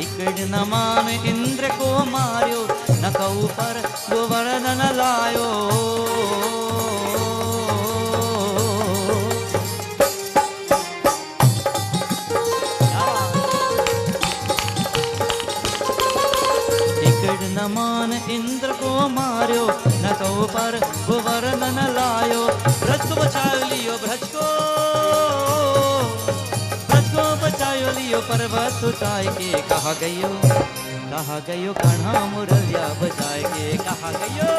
इकड़ नमान इंद्र को मार्यो न कऊ पर गोवर्धन लायो. नमान इंद्र को मार्यो न कहो पर गोवर्धन लायो. ब्रज को बचायो लियो ब्रज को बचायो लियो पर्वत उठाए के कहाँ गयो कान्हा मुरलिया बजाए के कहाँ गयो.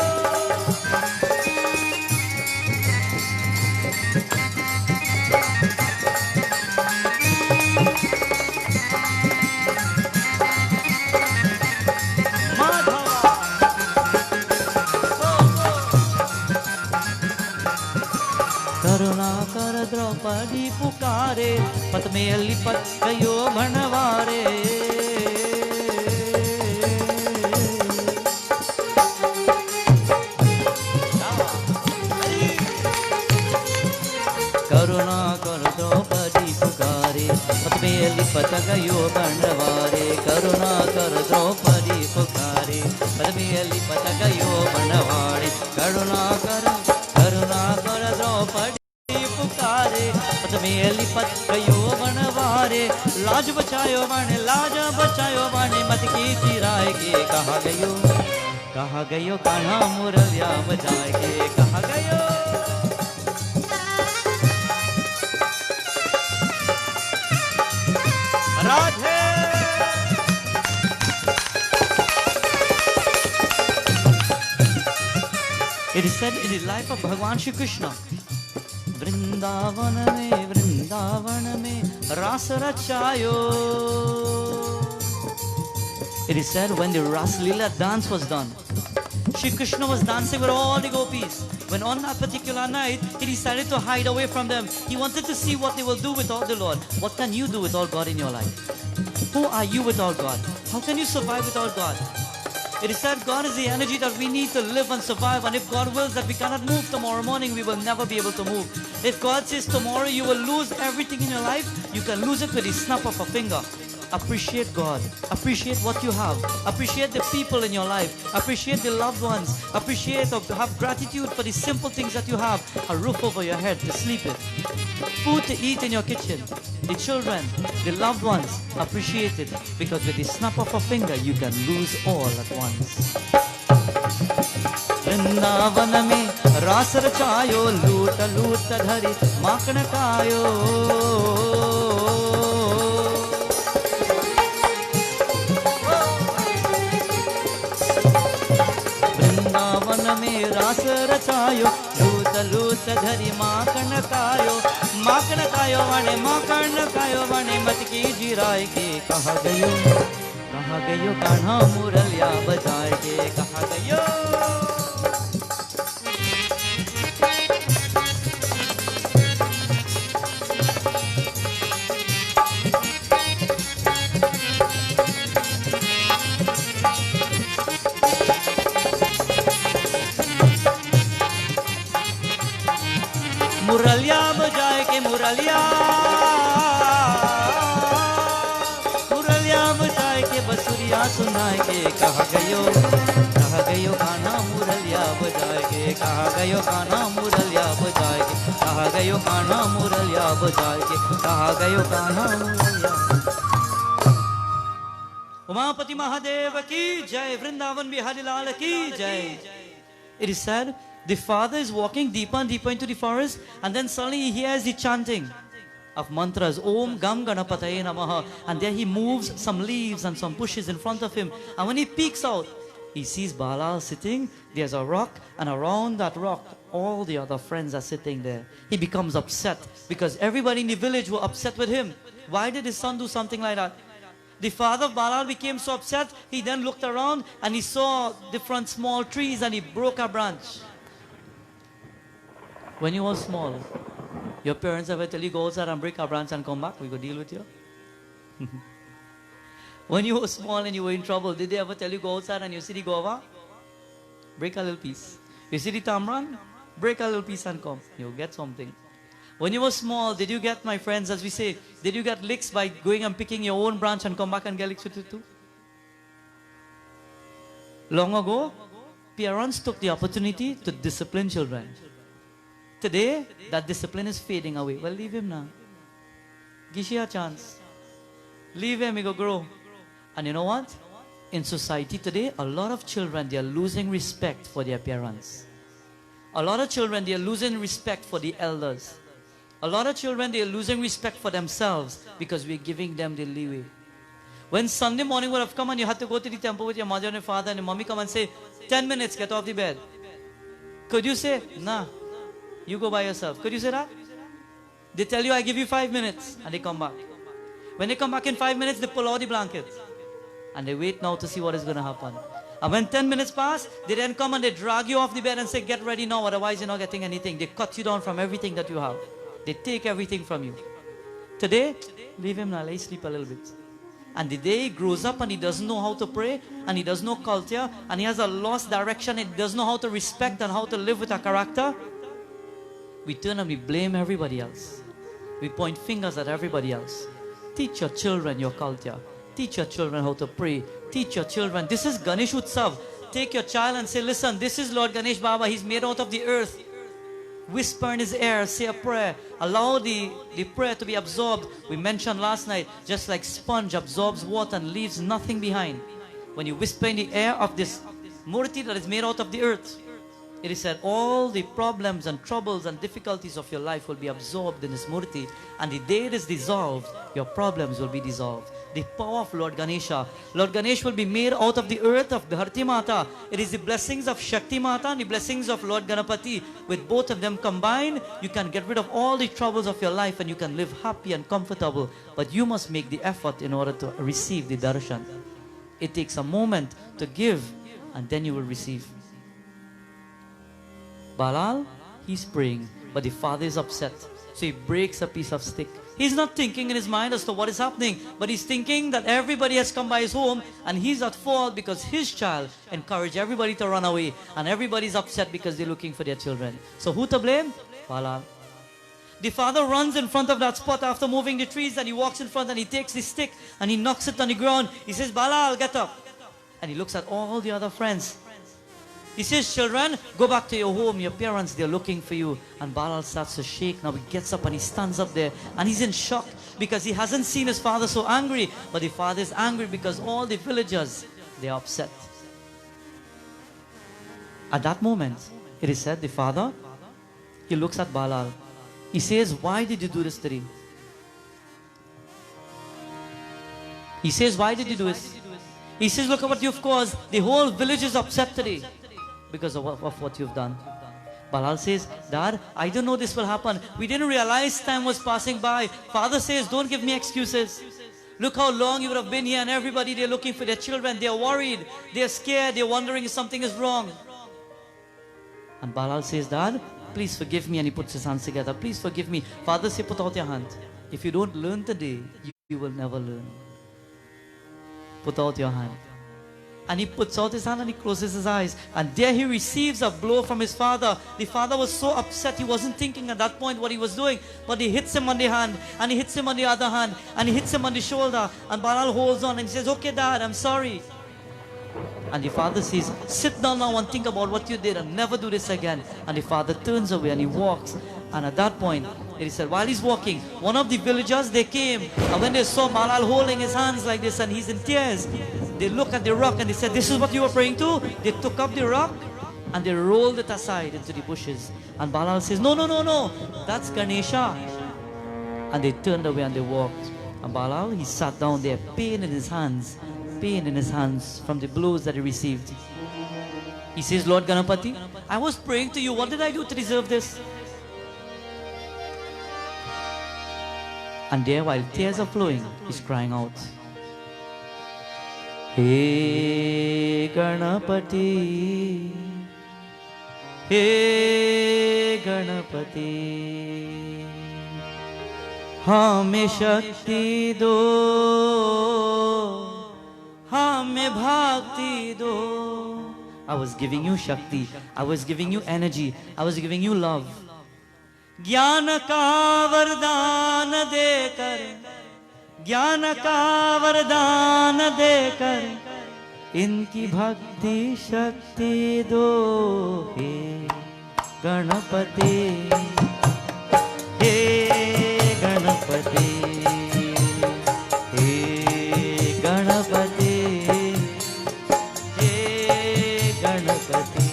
करुणाकर द्रौपदी पुकारे पत में लिपट गयो भणवारे. करुणाकर द्रौपदी पुकारे पत में लिपट गयो भणवारे. करुणाकर द्रौपदी पुकारे पत में लिपट गयो भणवारे. करुणाकर द्रौपदी पुकारे पत में लिपट गयो बनवारे. लाज बचायो बाणे मत की चिराए के कहाँ गयो कान्हा मुरलिया बजाए के कहाँ गयो. Radhe. It is said in the life of Bhagwan Shri Krishna, Vrindavan में रास रचायो. It is said when the Ras Leela dance was done, Shri Krishna was dancing with all the gopis. When on that particular night, he decided to hide away from them. He wanted to see what they will do without the Lord. What can you do without God in your life? Who are you without God? How can you survive without God? It is said God is the energy that we need to live and survive. And if God wills that we cannot move tomorrow morning, we will never be able to move. If God says tomorrow you will lose everything in your life, you can lose it with the snap of a finger. Appreciate God. Appreciate what you have. Appreciate the people in your life. Appreciate the loved ones. Appreciate or have gratitude for the simple things that you have. A roof over your head to sleep in. Food to eat in your kitchen. The children, the loved ones, appreciate it. Because with the snap of a finger, you can lose all at once. Vrindavan में रास रचायो लूट लूट धरी माखन खायो वृंदावन में रास रचायो लूट लूट धरी माखन खायो वाणे माखन खायो वाणे मटकी जिराए के कहा गयो कान्हा मुरलिया बजाए के कहा गयो मुरलिया बजाए के मुरलिया बजाए के बसुरिया सुनाए के कहा गयो खाना मुरलिया बजाए के कहा गयो खाना मुरलिया बजाए के कहा गयो खाना मुरलिया बजाए के कहा गयो खाना मुरलिया उमापति महादेव की जय वृंदावन बिहारी लाल की जय It is said the father is walking deeper and deeper into the forest, and then suddenly he hears the chanting of mantras, Om Gam Ganapataye Namaha, and there he moves some leaves and some bushes in front of him, and when he peeks out, he sees Balal sitting, there's a rock, and around that rock, all the other friends are sitting there. He becomes upset, because everybody in the village were upset with him. Why did his son do something like that? The father of Balal became so upset, he then looked around, and he saw different small trees, and he broke a branch. When you were small, your parents ever tell you go outside and break a branch and come back? We go deal with you. When you were small and you were in trouble, did they ever tell you go outside and you see the guava? Break a little piece. You see the tamarind? Break a little piece and come. You'll get something. When you were small, did you get, my friends, as we say, did you get licks by going and picking your own branch and come back and get licks with it too? Long ago, parents took the opportunity to discipline children. Today, that discipline is fading away. Well, leave him now. Give you a chance. Leave him, he go grow. And you know what? In society today, a lot of children, they are losing respect for their parents. A lot of children, they are losing respect for the elders. A lot of children, they are losing respect for themselves because we're giving them the leeway. When Sunday morning would have come and you had to go to the temple with your mother and your father and your mommy come and say, 10 minutes, get off the bed. Could you say, nah, you go by yourself? Could you say that? They tell you, I give you 5 minutes, and they come back. When they come back in 5 minutes, they pull out the blankets. And they wait now to see what is going to happen. And when 10 minutes pass, they then come and they drag you off the bed and say, get ready now, otherwise you're not getting anything. They cut you down from everything that you have. They take everything from you. Today, leave him now, let him sleep a little bit. And the day he grows up and he doesn't know how to pray, and he doesn't know culture, and he has a lost direction, and he doesn't know how to respect and how to live with a character, we turn and we blame everybody else. We point fingers at everybody else. Teach your children your culture. Teach your children how to pray. Teach your children. This is Ganesh Utsav. Take your child and say, listen, this is Lord Ganesh Baba. He's made out of the earth. Whisper in his ear. Say a prayer. Allow the prayer to be absorbed. We mentioned last night, just like sponge absorbs water and leaves nothing behind. When you whisper in the air of this murti that is made out of the earth, it is said all the problems and troubles and difficulties of your life will be absorbed in this murti. And the day it is dissolved, your problems will be dissolved. The power of Lord Ganesha. Lord Ganesh will be made out of the earth of Bharti Mata. It is the blessings of Shakti Mata and the blessings of Lord Ganapati. With both of them combined, you can get rid of all the troubles of your life and you can live happy and comfortable. But you must make the effort in order to receive the darshan. It takes a moment to give and then you will receive. Balal, he's praying, but the father is upset. So he breaks a piece of stick. He's not thinking in his mind as to what is happening, but he's thinking that everybody has come by his home and he's at fault because his child encouraged everybody to run away and everybody's upset because they're looking for their children. So who to blame? Balal. The father runs in front of that spot after moving the trees, and he walks in front and he takes the stick and he knocks it on the ground. He says, Balal, get up. And he looks at all the other friends. He says, children, go back to your home. Your parents, they're looking for you. And Balal starts to shake. Now he gets up and he stands up there and he's in shock because he hasn't seen his father so angry. But the father is angry because all the villagers, they're upset. At that moment, it is said, the father, he looks at Balal. He says, why did you do this today? He says, why did you do this? He says, look at what you've caused. The whole village is upset today because of what you've done. Balal says, Dad, I didn't know this will happen. We didn't realize time was passing by. Father says, don't give me excuses. Look how long you would have been here, and everybody, they're looking for their children. They're worried. They're scared. They're wondering if something is wrong. And Balal says, Dad, please forgive me. And he puts his hands together. Please forgive me. Father says, put out your hand. If you don't learn today, you will never learn. Put out your hand. And he puts out his hand and he closes his eyes. And there he receives a blow from his father. The father was so upset, he wasn't thinking at that point what he was doing. But he hits him on the hand, and he hits him on the other hand, and he hits him on the shoulder. And Balal holds on and he says, okay, Dad, I'm sorry. And the father says, sit down now and think about what you did and never do this again. And the father turns away and he walks. And at that point, it is said, while he's walking, one of the villagers, they came. And when they saw Balal holding his hands like this and he's in tears, they look at the rock and they said, this is what you were praying to? They took up the rock and they rolled it aside into the bushes. And Balal says, no, no, no, no, that's Ganesha. And they turned away and they walked. And Balal, he sat down there, pain in his hands from the blows that he received. He says, Lord Ganapati, I was praying to you. What did I do to deserve this? And there, while tears are flowing, he's crying out, Hey Ganapati, Hey Ganapati, हमें शक्ति दो, हमें भक्ति दो. I was giving you Shakti, I was giving you energy, I was giving you love. ज्ञान का वरदान देकर, ज्ञान का वरदान देकर, इनकी भक्ति शक्ति दो. हे गणपति, हे गणपति, हे गणपति, हे Ganpati.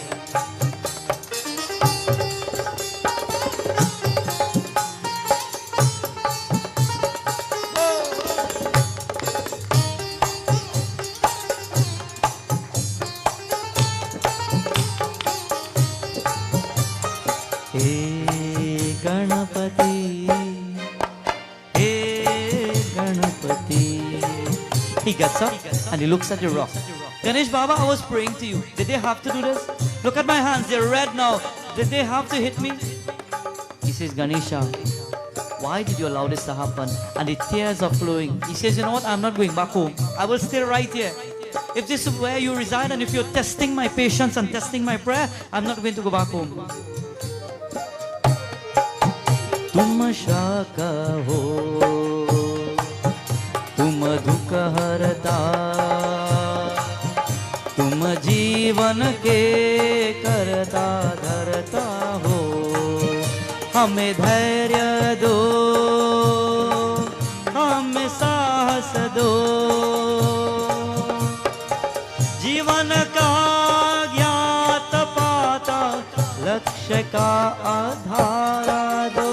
He gets up and he looks at the rock. Ganesh Baba, I was praying to you. Did they have to do this? Look at my hands, they're red now. Did they have to hit me? He says, Ganesha, why did you allow this to happen? And the tears are flowing. He says, you know what, I'm not going back home. I will stay right here. If this is where you reside and if you're testing my patience and testing my prayer, I'm not going to go back home. तुम शाका हो, तुम दुख हरता, तुम जीवन के करता धरता हो. हमें धैर्य दो, हमें साहस दो, जीवन का ज्ञात पाता लक्ष्य का आधारा दो.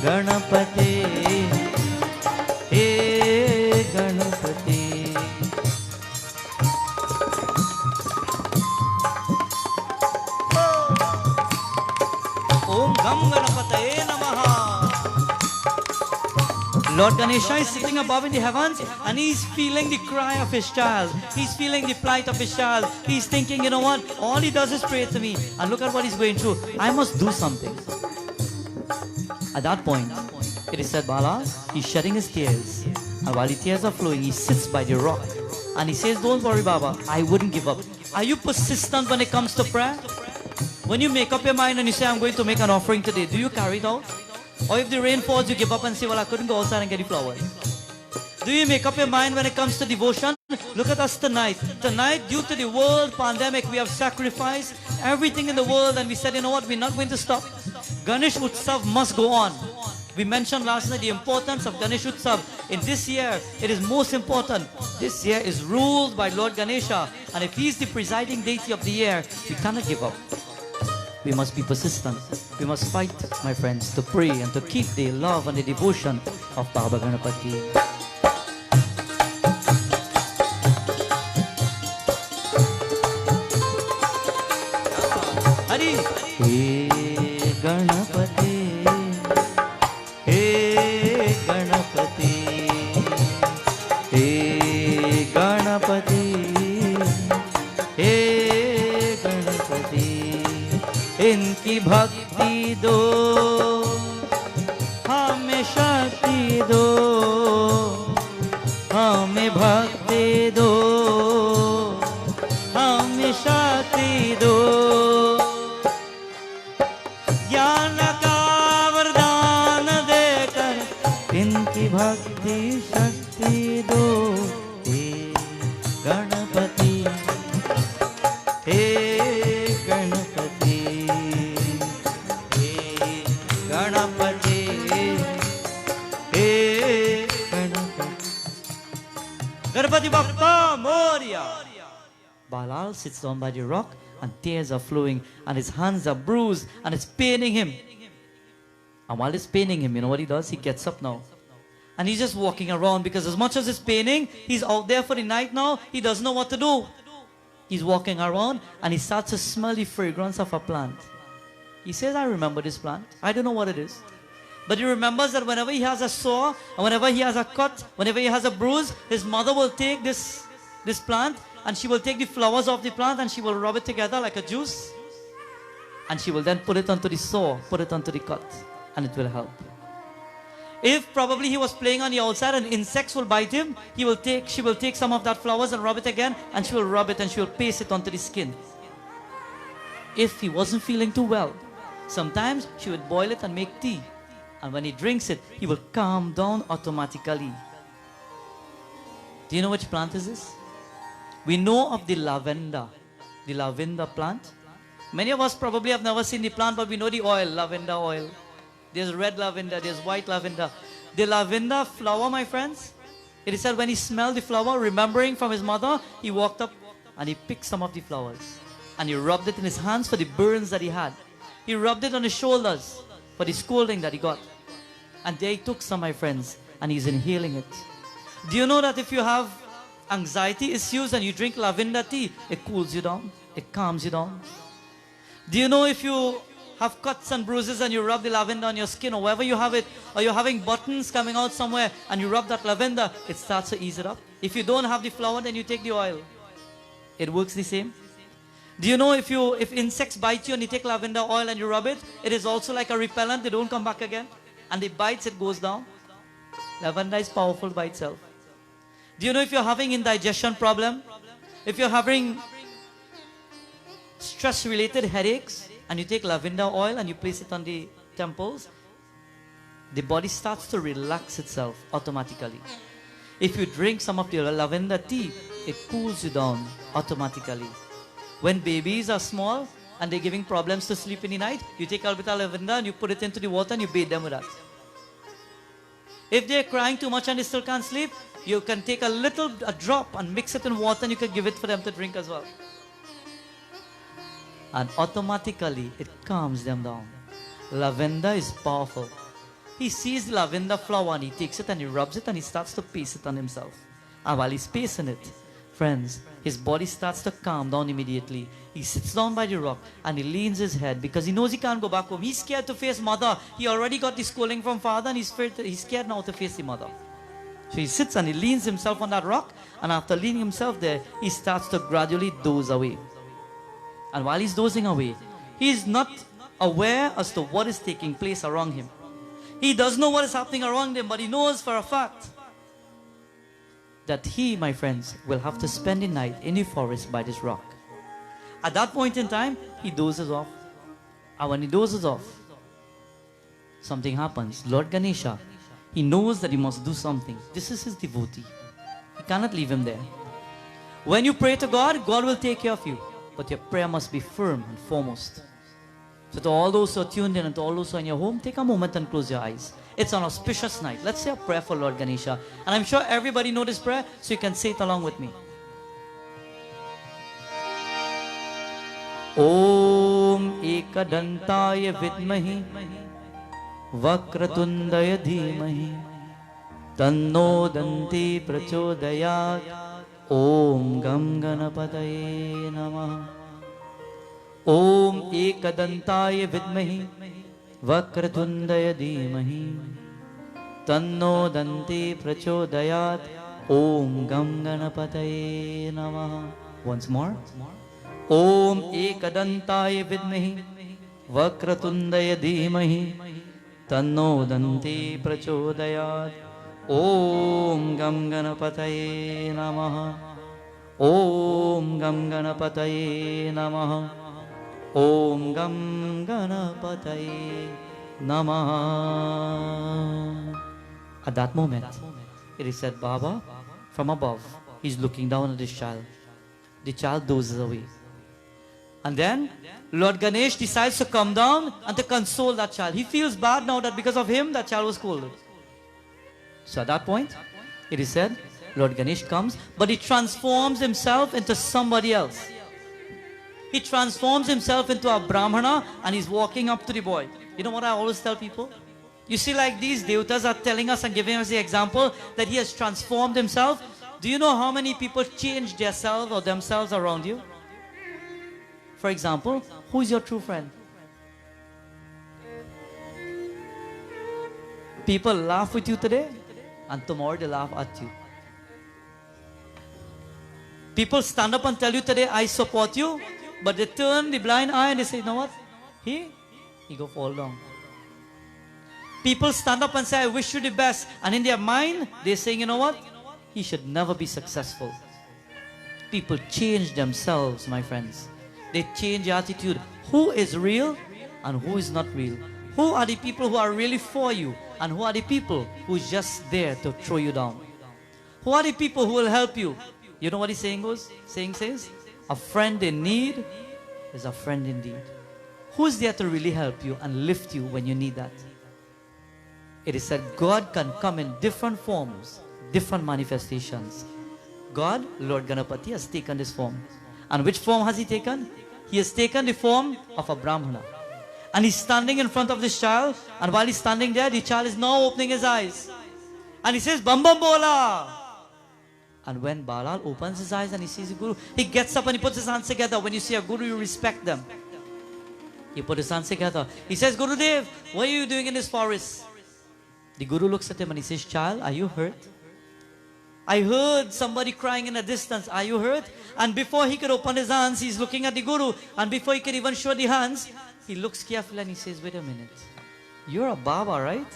गणपति, हे Ganpati. Om Gam Ganapataye Namaha. Lord Ganesha is sitting above in the heavens and he's feeling the cry of his child. He's feeling the plight of his child. He's thinking, you know what? All he does is pray to me. And look at what he's going through. I must do something. At that point, it is said, Bala, he's shedding his tears. And while the tears are flowing, he sits by the rock. And he says, don't worry, Baba, I wouldn't give up. Are you persistent when it comes to prayer? When you make up your mind and you say, I'm going to make an offering today, do you carry it out? Or if the rain falls, you give up and say, well, I couldn't go outside and get the flowers. Do you make up your mind when it comes to devotion? Look at us tonight. Tonight, due to the world pandemic, we have sacrificed everything in the world and we said, you know what, we're not going to stop. Ganesh Utsav must go on. We mentioned last night the importance of Ganesh Utsav. In this year, it is most important. This year is ruled by Lord Ganesha. And if he is the presiding deity of the year, we cannot give up. We must be persistent. We must fight, my friends, to pray and to keep the love and the devotion of Baba Ganapati. Hari! Hey Ganapati, Hey Ganapati, Hey Ganapati, Hey Ganapati. इनकी भक्ति दो, हमें शक्ति दो, हमें भक्ति दो, हमें शक्ति दो, ज्ञान का वरदान देकर इनकी भक्ति शक्ति दो। हे गणपति, हे Ganpati, Ganapati, Hey Ganapati. Ganapati Bappa Moria. Balal sits down by the rock and tears are flowing and his hands are bruised and it's paining him. And while it's paining him, you know what he does? He gets up now. And he's just walking around because as much as it's paining, he's out there for the night now. He doesn't know what to do. He's walking around and he starts to smell the fragrance of a plant. He says, I remember this plant. I don't know what it is. But he remembers that whenever he has a sore, and whenever he has a cut, whenever he has a bruise, his mother will take this plant and she will take the flowers of the plant and she will rub it together like a juice. And she will then put it onto the sore, put it onto the cut, and it will help. If probably he was playing on the outside and insects will bite him, she will take some of that flowers and rub it again, and she will rub it and she will paste it onto the skin. If he wasn't feeling too well, sometimes she would boil it and make tea. And when he drinks it, he will calm down automatically. Do you know which plant is this? We know of the lavender plant. Many of us probably have never seen the plant, but we know the oil, lavender oil. There's red lavender, there's white lavender. The lavender flower, my friends, it is said when he smelled the flower, remembering from his mother, he walked up and he picked some of the flowers. And he rubbed it in his hands for the burns that he had. He rubbed it on his shoulders for the scolding that he got. And there he took some, my friends, and he's inhaling it. Do you know that if you have anxiety issues and you drink lavender tea, it cools you down, it calms you down? Do you know if you have cuts and bruises and you rub the lavender on your skin or wherever you have it, or you're having buttons coming out somewhere and you rub that lavender, it starts to ease it up? If you don't have the flower, then you take the oil. It works the same. Do you know if insects bite you and you take lavender oil and you rub it, it is also like a repellent, they don't come back again. And the bites, it goes down. Lavender is powerful by itself. Do you know if you're having indigestion problem, if you're having stress-related headaches, and you take lavender oil and you place it on the temples, the body starts to relax itself automatically. If you drink some of the lavender tea, it cools you down automatically. When babies are small and they're giving problems to sleep in the night, you take Albita lavender and you put it into the water and you bathe them with that. If they're crying too much and they still can't sleep, you can take a drop and mix it in water and you can give it for them to drink as well. And automatically it calms them down. Lavender is powerful. He sees the lavender flower and he takes it and he rubs it and he starts to paste it on himself. And while he's pasting it, friends, his body starts to calm down immediately. He sits down by the rock and he leans his head because he knows he can't go back home. He's scared to face mother. He already got the scolding from father and he's scared now to face the mother. So he sits and he leans himself on that rock, and after leaning himself there, he starts to gradually doze away. And while he's dozing away, he's not aware as to what is taking place around him. He doesn't know what is happening around him, but he knows for a fact that he, my friends, will have to spend the night in the forest by this rock. At that point in time, he dozes off. And when he dozes off, something happens. Lord Ganesha, he knows that he must do something. This is his devotee. He cannot leave him there. When you pray to God, God will take care of you. But your prayer must be firm and foremost. So to all those who are tuned in and to all those who are in your home, take a moment and close your eyes. It's an auspicious night. Let's say a prayer for Lord Ganesha. And I'm sure everybody knows this prayer, so you can say it along with me. Om Ekadantaya Vidmahi Vakratundaya Dhimahi Tanno Danti Prachodayat Om Gam Ganapataye Namah. Om Ekadantaya Vidmahi Vakratundaya Dhimahi Tanno Danti Prachodayat Om Gam Ganapataye Namah. Once more. Om Ekadantaya Vidmahi Vakratundaya Dhimahi Tanno Danti Prachodayat Om Gam Ganapataye Namah. Om Gam Ganapataye Namah. Om Gam Ganapataye Namah. At that moment, it is said, Baba, from above, he's looking down at this child. The child dozes away. And then, Lord Ganesh decides to come down and to console that child. He feels bad now that because of him, that child was scolded. So at that point, it is said, Lord Ganesh comes, but he transforms himself into somebody else. He transforms himself into a Brahmana and he's walking up to the boy. You know what I always tell people? You see, like these devatas are telling us and giving us the example that he has transformed himself. Do you know how many people change themselves or themselves around you? For example, who is your true friend? People laugh with you today and tomorrow they laugh at you. People stand up and tell you today, I support you, but they turn the blind eye and they say, you know what? He go fall down. People stand up and say, I wish you the best. And in their mind, they're saying, you know what? He should never be successful. People change themselves, my friends. They change their attitude. Who is real and who is not real? Who are the people who are really for you and who are the people who's just there to throw you down? Who are the people who will help you? You know what the saying goes? Saying says, a friend in need is a friend indeed. Who's there to really help you and lift you when you need that? It is said God can come in different forms, different manifestations. God, Lord Ganapati, has taken this form. And which form has he taken? He has taken the form of a Brahmana. And he's standing in front of this child. And while he's standing there, the child is now opening his eyes. And he says, Bam Bam Bola. And when Balal opens his eyes and he sees the Guru, he gets up and he puts his hands together. When you see a Guru, you respect them. He put his hands together. He says, Gurudev, what are you doing in this forest? The Guru looks at him and he says, child, are you hurt? I heard somebody crying in the distance. Are you hurt? And before he could open his hands, he's looking at the Guru. And before he could even show the hands, he looks carefully and he says, wait a minute. You're a Baba, right?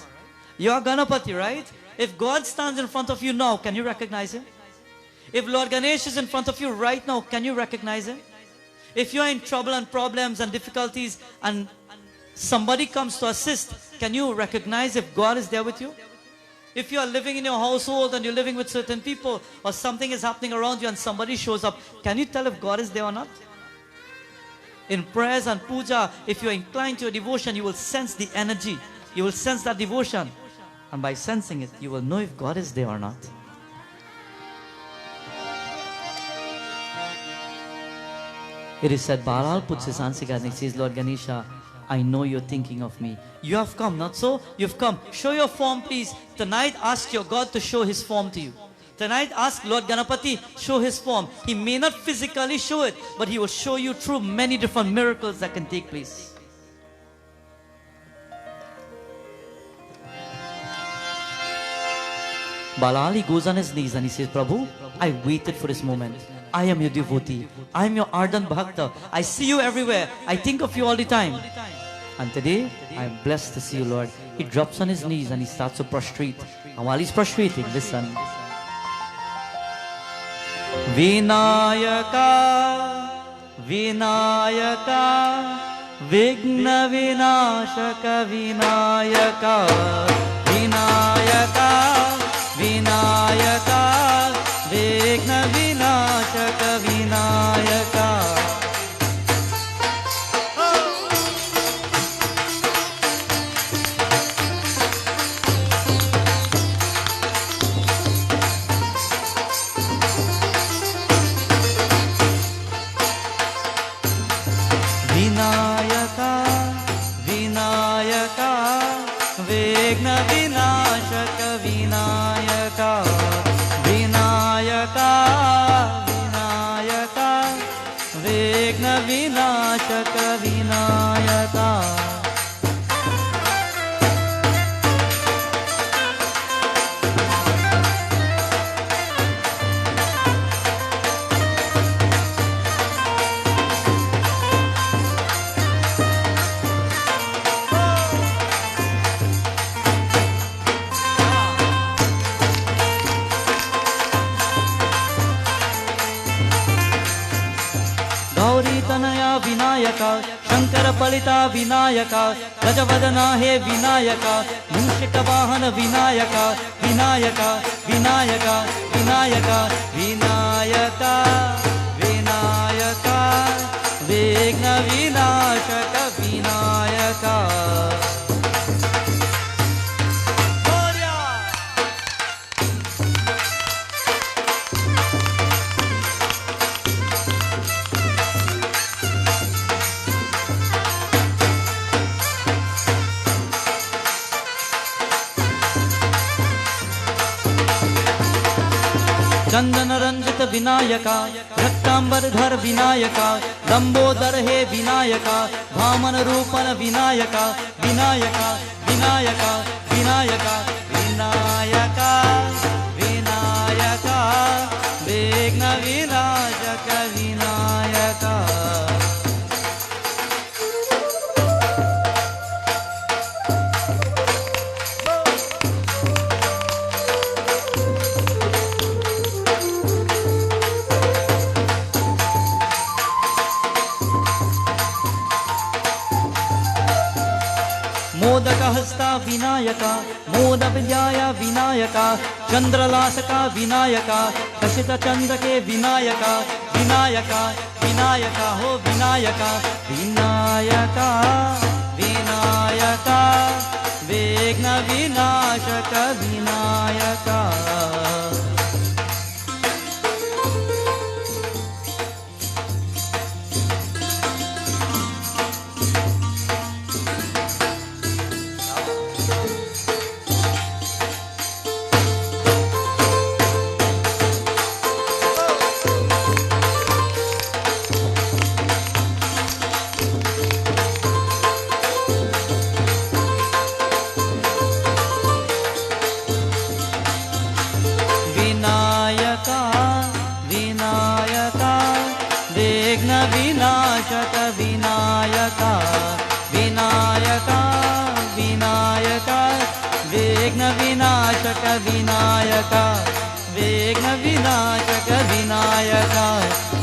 You're a Ganapati, right? If God stands in front of you now, can you recognize him? If Lord Ganesh is in front of you right now, can you recognize him? If you're in trouble and problems and difficulties and somebody comes to assist, can you recognize if God is there with you? If you are living in your household and you're living with certain people or something is happening around you and somebody shows up, can you tell if God is there or not? In prayers and puja, if you're inclined to your devotion, you will sense the energy. You will sense that devotion. And by sensing it, you will know if God is there or not. It is said, Balal puts his hands together and he says, Lord Ganesha, I know you're thinking of me. You have come, not so? You've come. Show your form, please. Tonight, ask your God to show his form to you. Tonight, ask Lord Ganapati, show his form. He may not physically show it, but he will show you through many different miracles that can take place. Balali goes on his knees and he says, Prabhu, I waited for this moment. I am your devotee. I am your ardent bhakta. I see you everywhere. I think of you all the time. And today, I am blessed to see you, Lord. He drops on his knees and he starts to prostrate. And while he's prostrating, listen. Vinayaka, Vinayaka विघ्न विनाशक विनायका विनायका विनायका विघ्न विनाशक विनायका विनायका विनायका विघ्न विनाशक विनायका विनायका विनायका विघ्न विनाशक विनायका गौरी तनया विनायका शंकर पलिता विनायका गजवदना हे विनायका मूषिक वाहन विनायका विनायका विनायका विनायका विनायका विनायका विघ्न विनाशक विनायका चंदन रंजित विनायका रक्तांबरधर विनायका लंबोदर हे विनायका भामन रूपन विनायका विनायका विनायका विनायका विनायका विनायका विघ्न विनाशक विनायका मोदक हस्ता विनायका मोद विद्याया विनायका चंद्रलासका विनायका कशित चंद्र के विनायका विनायका विनायका हो विनायका विनायका विनायका विघ्न विनाशक विनायका विनायका विनायका विघ्न विनाशक विनायका विनायका विनायका विघ्न विनाशक विनायका विघ्न विनाशक विनायका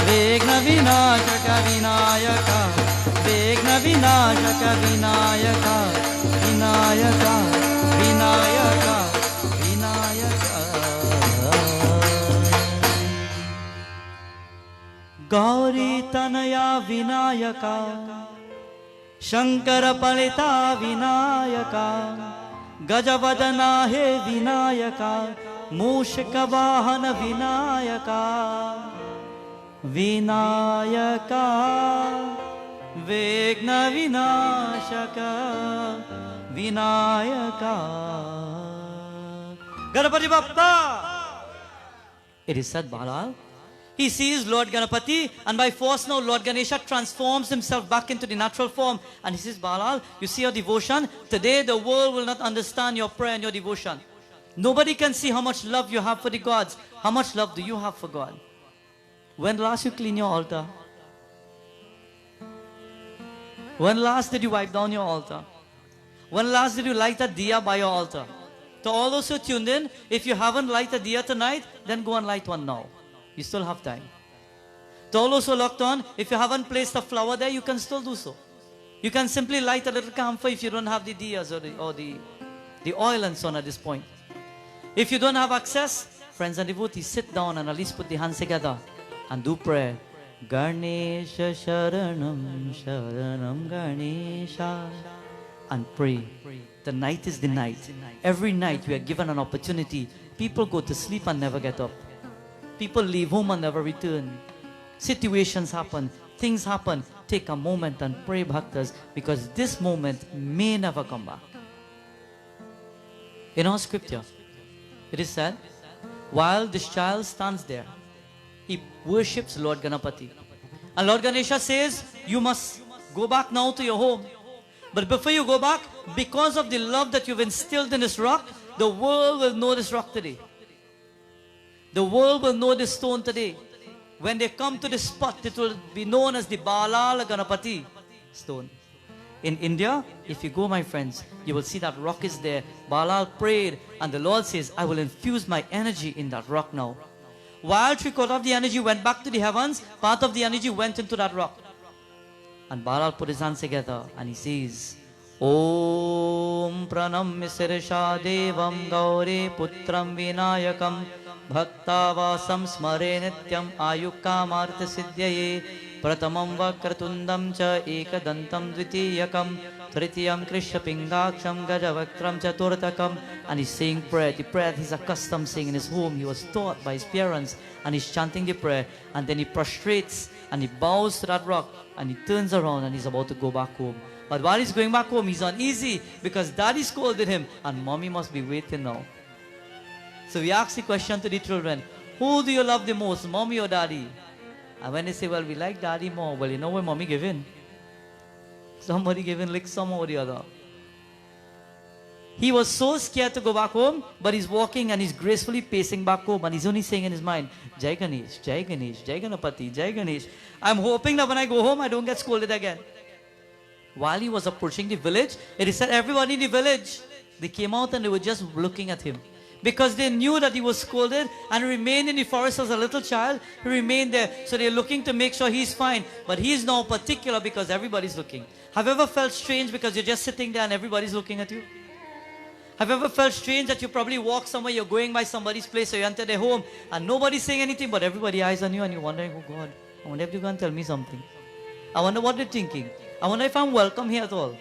विघ्न विनाशक विनायका विघ्न विनाशक विनायका विनायका विनायका विनायका गौरी तनया विनायका शंकर पलिता विनायका गजवदना हे विनायका मूषिक वाहन विनायका विनायका विघ्न विनाशक Vinayaka Ganpati Bappa. It is said, Bala, he sees Lord Ganapati, and by force now Lord Ganesha transforms himself back into the natural form. And he says, Balal, you see your devotion? Today the world will not understand your prayer and your devotion. Nobody can see how much love you have for the gods. How much love do you have for God? When last you clean your altar? When last did you wipe down your altar? When last did you light a diya by your altar? To all those who tuned in, if you haven't lighted a diya tonight, then go and light one now. You still have time. To all those who are locked on, if you haven't placed a flower there, you can still do so. You can simply light a little camphor if you don't have the diyas or the oil and so on at this point. If you don't have access, friends and devotees, sit down and at least put the hands together and do prayer. Ganesha Sharanam Sharanam Ganesha. And pray. The night is the night. Every night we are given an opportunity. People go to sleep and never get up. People leave home and never return. Situations happen. Things happen. Take a moment and pray, bhaktas, because this moment may never come back. In our scripture, it is said, while this child stands there, he worships Lord Ganapati. And Lord Ganesha says, you must go back now to your home. But before you go back, because of the love that you've instilled in this rock, the world will know this rock today. The world will know this stone today. When they come to this spot, it will be known as the Balal Ganapati stone. In India, if you go, my friends, you will see that rock is there. Balal prayed, and the Lord says, I will infuse my energy in that rock now. While three-quarters of the energy went back to the heavens, part of the energy went into that rock. And Balal put his hands together and he says, Om Pranam Sirsha Devam Gaure Putram Vinayakam Bhaktavasam Smare Nityam Ayukamartha Siddhyaye Pratamam Vakratundam Cha Ekadantam Dvitiyakam Tritiyam Krishya Pingaksham Gajavaktram Chaturtakam. And he's saying prayer, the prayer he's accustomed saying in his home. He was taught by his parents, and he's chanting the prayer, and then he prostrates and he bows to that rock and he turns around and he's about to go back home. But while he's going back home, he's uneasy because daddy scolded him and mommy must be waiting now. So we ask the question to the children, who do you love the most, mommy or daddy? And when they say, well, we like daddy more, well, you know where mommy gave in. Somebody gave in like some or the other. He was so scared to go back home, but he's walking and he's gracefully pacing back home, and he's only saying in his mind, Jai Ganesh, Jai Ganesh, Jai Ganapati, Jai Ganesh. I'm hoping that when I go home, I don't get scolded again. While he was approaching the village, it is said everybody in the village, they came out and they were just looking at him. Because they knew that he was scolded and remained in the forest as a little child. He remained there. So they're looking to make sure he's fine. But he's now particular because everybody's looking. Have you ever felt strange because you're just sitting there and everybody's looking at you? Have you ever felt strange that you probably walk somewhere, you're going by somebody's place or you enter their home and nobody's saying anything but everybody's eyes on you and you're wondering, oh God, I wonder if you're going to tell me something. I wonder what they're thinking. I wonder if I'm welcome here at all.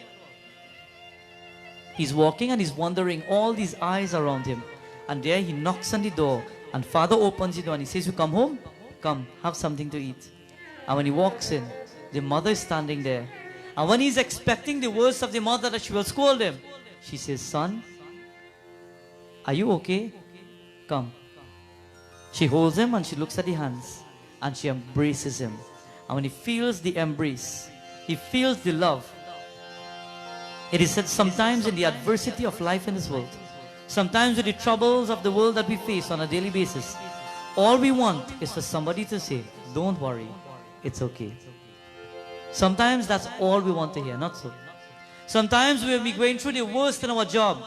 He's walking and he's wondering, all these eyes around him. And there he knocks on the door and father opens the door and he says, you come home? Come, have something to eat. And when he walks in, the mother is standing there. And when he's expecting the words of the mother that she will scold him, she says, son, are you okay? Come. She holds him and she looks at the hands and she embraces him. And when he feels the embrace, he feels the love. It is said sometimes in the adversity of life in this world, sometimes with the troubles of the world that we face on a daily basis, all we want is for somebody to say, don't worry, it's okay. Sometimes that's all we want to hear, not so. Sometimes we'll be going through the worst in our job.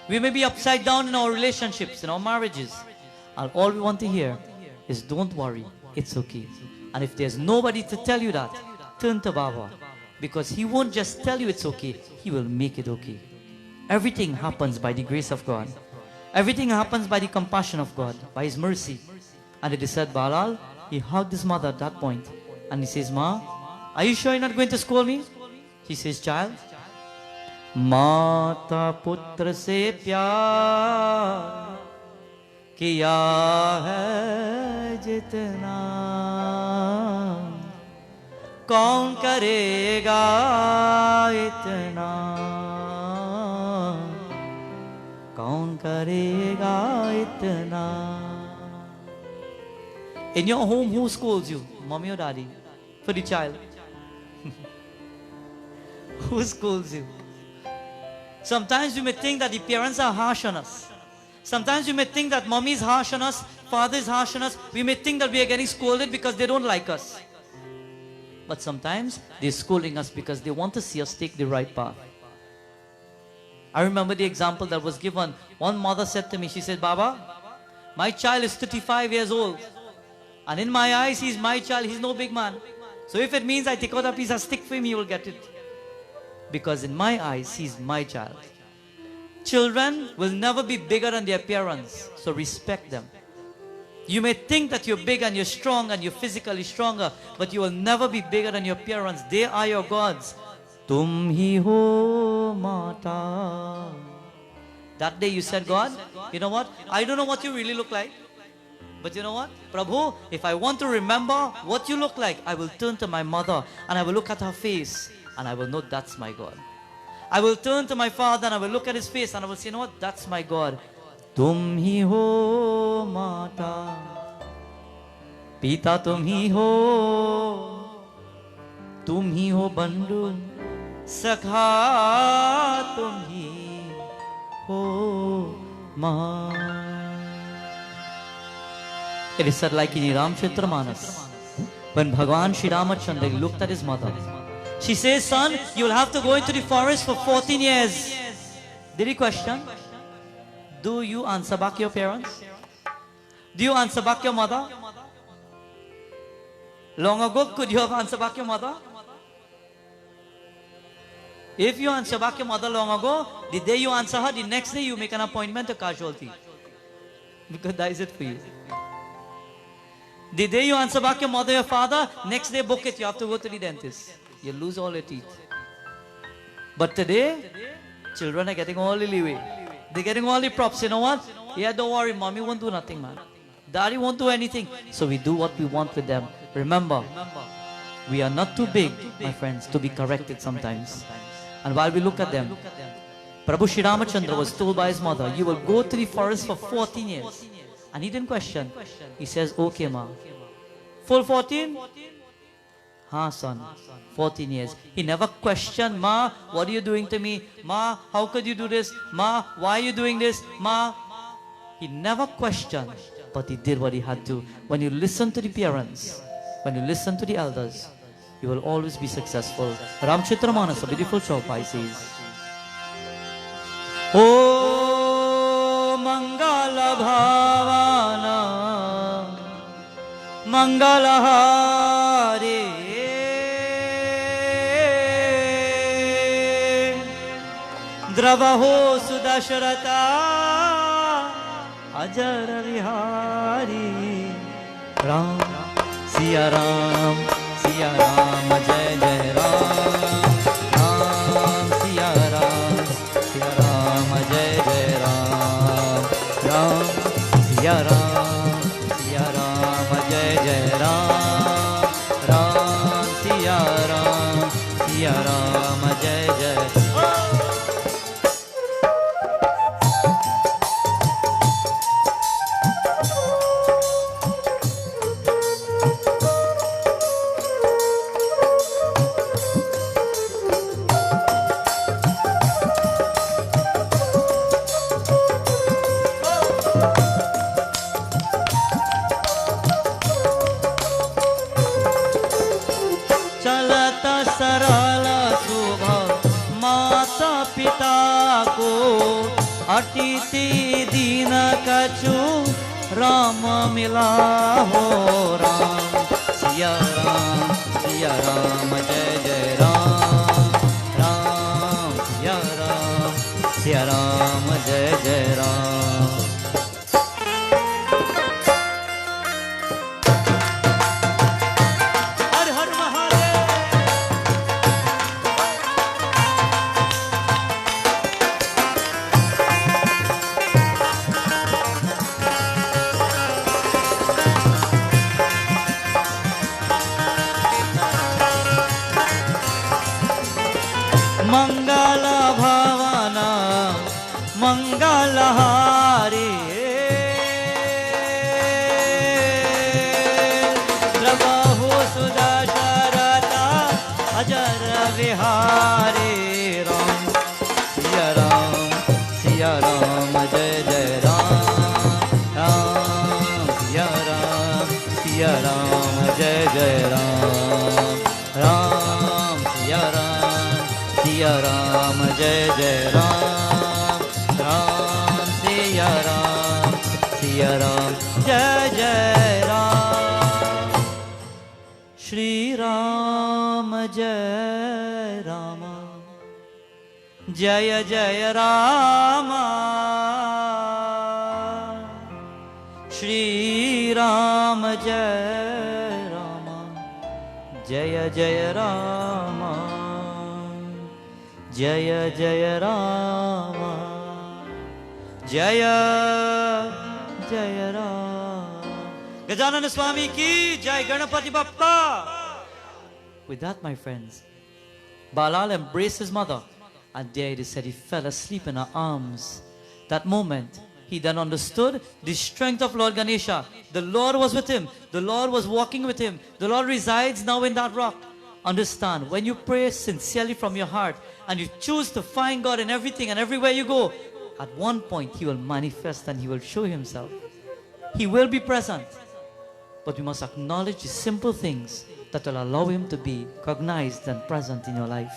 We may be upside down in our relationships, in our marriages. And all we want to hear is, don't worry, it's okay. And if there's nobody to tell you that, turn to Baba. Because he won't just tell you it's okay, he will make it okay. Everything happens by the grace of God. Everything happens by the compassion of God, by his mercy. And it is said, Balal, he hugged his mother at that point. And he says, Ma, are you sure you're not going to scold me? She says, child, Mata putra se pyar kiya hai jitna kaun karega itna kaun karega itna. In your home, who scolds you? Mommy or daddy? For the child. Who scolds you? Sometimes you may think that the parents are harsh on us. Sometimes you may think that mommy is harsh on us, father is harsh on us. We may think that we are getting scolded because they don't like us. But sometimes they're scolding us because they want to see us take the right path. I remember the example that was given. One mother said to me, she said, Baba, my child is 35 years old And in my eyes, he's my child. He's no big man. So if it means I take out a piece of stick for him, he will get it. Because in my eyes, he's my child. Children will never be bigger than their parents. So respect them. You may think that you're big and you're strong and you're physically stronger, but you will never be bigger than your parents. They are your gods. Tum hi ho mata. That day you said, God, you know what? I don't know what you really look like. But you know what? Prabhu, if I want to remember what you look like, I will turn to my mother and I will look at her face and I will know that's my God. I will turn to my father and I will look at his face and I will say, you know what? That's my God. Tum hi ho mata, Pita tum hi ho bandhu, Sakha tum hi ho ma. It is said like in Ramcharitamanas, when Bhagavan Sri Ramachandra looked at his mother, she says, son, you will have to go into the forest for 14 years. Did he question? Do you answer back your parents? Do you answer back your mother? Long ago, could you have answered back your mother? If you answer back your mother long ago, the day you answer her, the next day you make an appointment to casualty. Because that is it for you. The day you answer back your mother, your father, next day book it, you have to go to the dentist. You lose all your teeth. But today, children are getting all the leeway. They're getting all the props. You know what? Yeah, don't worry, mommy won't do nothing, man. Daddy won't do anything. So we do what we want with them. Remember, we are not too big, my friends, to be corrected sometimes. And while we look at them, Prabhu Sri Ramachandra was told by his mother, you will go to the forest for 14 years. And he didn't question. He says, okay, ma. Full 14? Ha, son. 14 years. He never questioned, ma, what are you doing to me? Ma, how could you do this? Ma, why are you doing this? Ma. He never questioned, but he did what he had to. When you listen to the parents, when you listen to the elders, you will always be successful. Ramcharitamanas, a beautiful chaupai says, O Mangala Bhavana Mangala Hare Dravaho Sudasharata Ajara Vihari Ram Siya Ram Siya Ram Jai Jai Ram Ram Siya Ram Siya Ram Jai Jai Ram Ram Siya Ram Siya Ram Jai Jai Ram Ram Siya Ram Jai Jai अतिथि दीन कछु राम मिला हो राम सिया राम जय जय राम राम सिया राम जय जय राम हर हर महादेव मंगल भावना मंगल हारी प्रभु सुदशरथा अजर विहारी राम सिया राम जय जय राम राम सिया राम जय जय राम राम सिया राम जय जय राम राम सिया राम जय जय Ram Shri Ram Jai Rama, Jaya Jaya Rama, Shri Ram Jai Rama, Jaya Jaya Rama, Jaya Jaya Rama, Jaya Jaya Rama. Gajanana Swami ki Jai, Ganapati Bappa. With that, my friends, Balal embraced his mother, and there it is said he fell asleep in her arms. That moment, he then understood the strength of Lord Ganesha. The Lord was with him. The Lord was walking with him. The Lord resides now in that rock. Understand, when you pray sincerely from your heart and you choose to find God in everything and everywhere you go, at one point He will manifest and He will show Himself. He will be present. But we must acknowledge the simple things that will allow Him to be cognized and present in your life.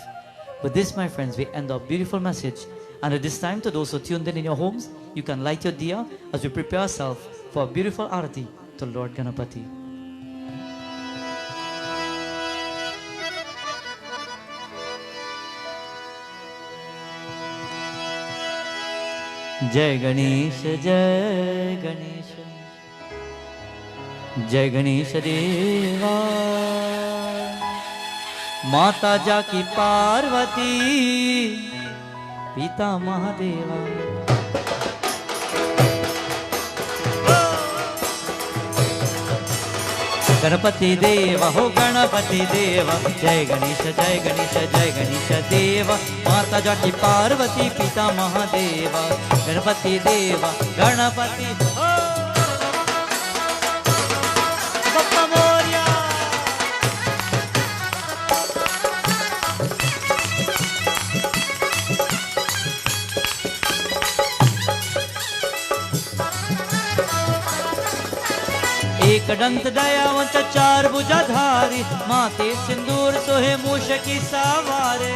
With this, my friends, we end our beautiful message. And at this time, to those who tuned in your homes, you can light your diya as we prepare ourselves for a beautiful arati to Lord Ganapati. Jai Ganesha, Jai Ganesha, Jai Ganesha Deva, Mata Jaki Parvati, Pita Mahadeva. Ganapati Deva, ho Ganapati Deva, Jai Ganesha, Jai Ganesha, Jai Ganesha Deva, Mata Jaki Parvati, Pita Mahadeva. Ganapati Deva, Ganapati, ho Bappa Moria. एक दंत दयावंत चार भुजाधारी, माथे सिंदूर सोहे मूष की सवारे.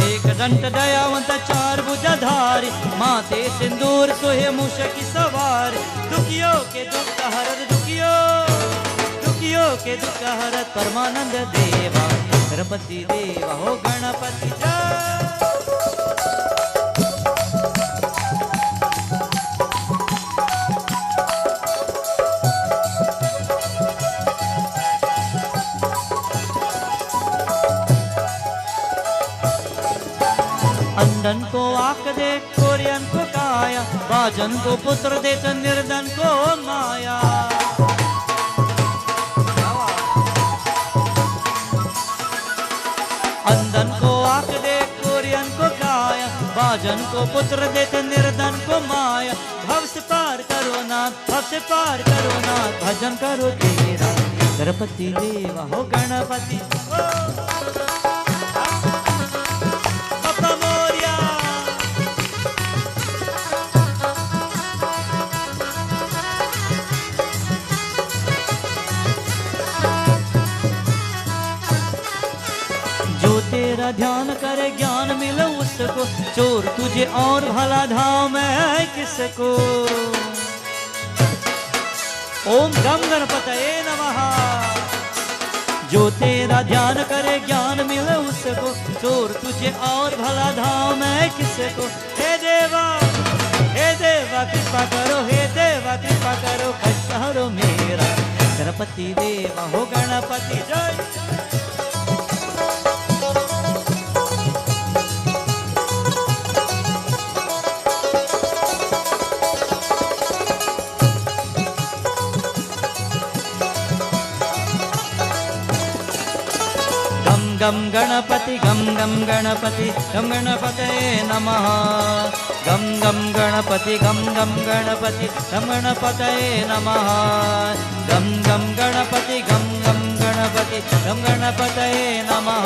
एक दंत दयावंत चार भुजाधारी, माथे सिंदूर सोहे मूष की सवारे. दुखियों के दुख हरत, दुखियों के दुख हरत परमानंद देवा. गणपति देवा, हो गणपति जय. अंधन को आँख दे, कोरियन को काया, बाजन को पुत्र दे तो निर्धन को माया. अंधन को आँख दे, कोरियन को काया, बाजन को पुत्र दे तो निर्धन को माया. भव से पार करो नाथ, भव से पार करो नाथ, भजन करो तेरा. गणपति देवा, हो गणपति, तेरा ध्यान करे ज्ञान मिले उसको, चोर तुझे और भला धाम है किसको. ओम गम गणपतये नमः. जो तेरा ध्यान करे ज्ञान मिले उसको, चोर तुझे और भला धाम है किसको. हे देवा कृपा करो, हे देवा कृपा करो, कष्ट हरो मेरा. गणपति देवा, हो गणपति जय. गम गणपति, गम गम गणपति, गम गणपतये नमः. गम गम गणपति, गम गम गणपति, गम गणपतये नमः. गम गम गणपति, गम गम गणपति, गम गणपतये नमः.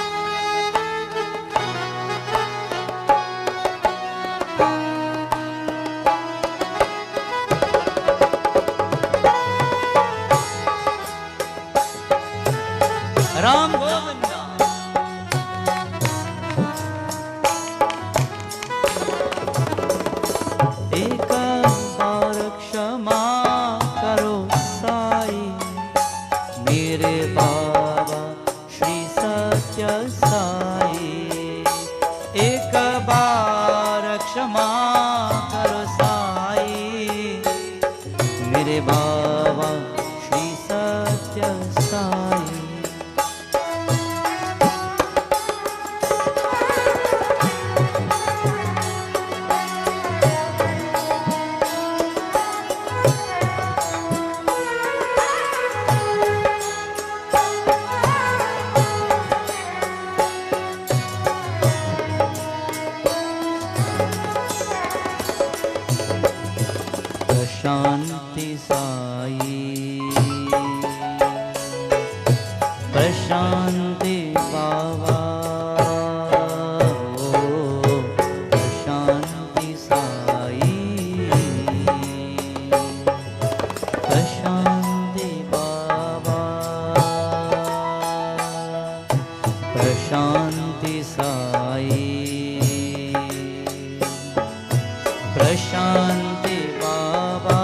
प्रशांति साई, प्रशांति बाबा, प्रशांति साई, प्रशांति बाबा, प्रशांति साई, प्रशांति बाबा।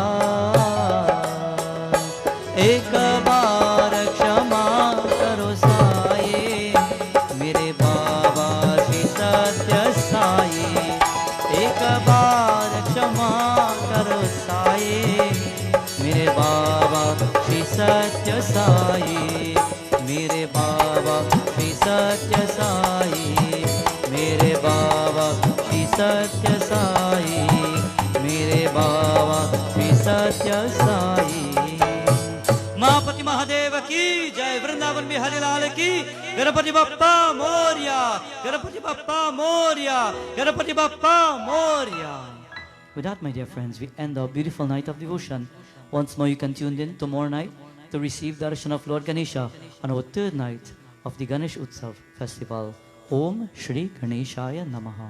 एक बार क्षमा करो साई, मेरे बाबा श्री सत्य साई। एक बार क्षमा करो साई, मेरे बाबा श्री सत्य साई। मेरे बाबा श्री सत्य साई, मेरे बाबा श्री सत्य साई, मेरे बाबा श्री सत्य साई। महापति महादेव की जय, वृंदावन बिहारी लाल की, Ganpati Bappa Moriya, Ganpati Bappa Moriya, Ganpati Bappa Moriya. With that, my dear friends, we end our beautiful night of devotion. Once more, you can tune in tomorrow night to receive the darshan of Lord Ganesha on our third night of the Ganesh Utsav festival. Om Shri Ganeshaya Namaha.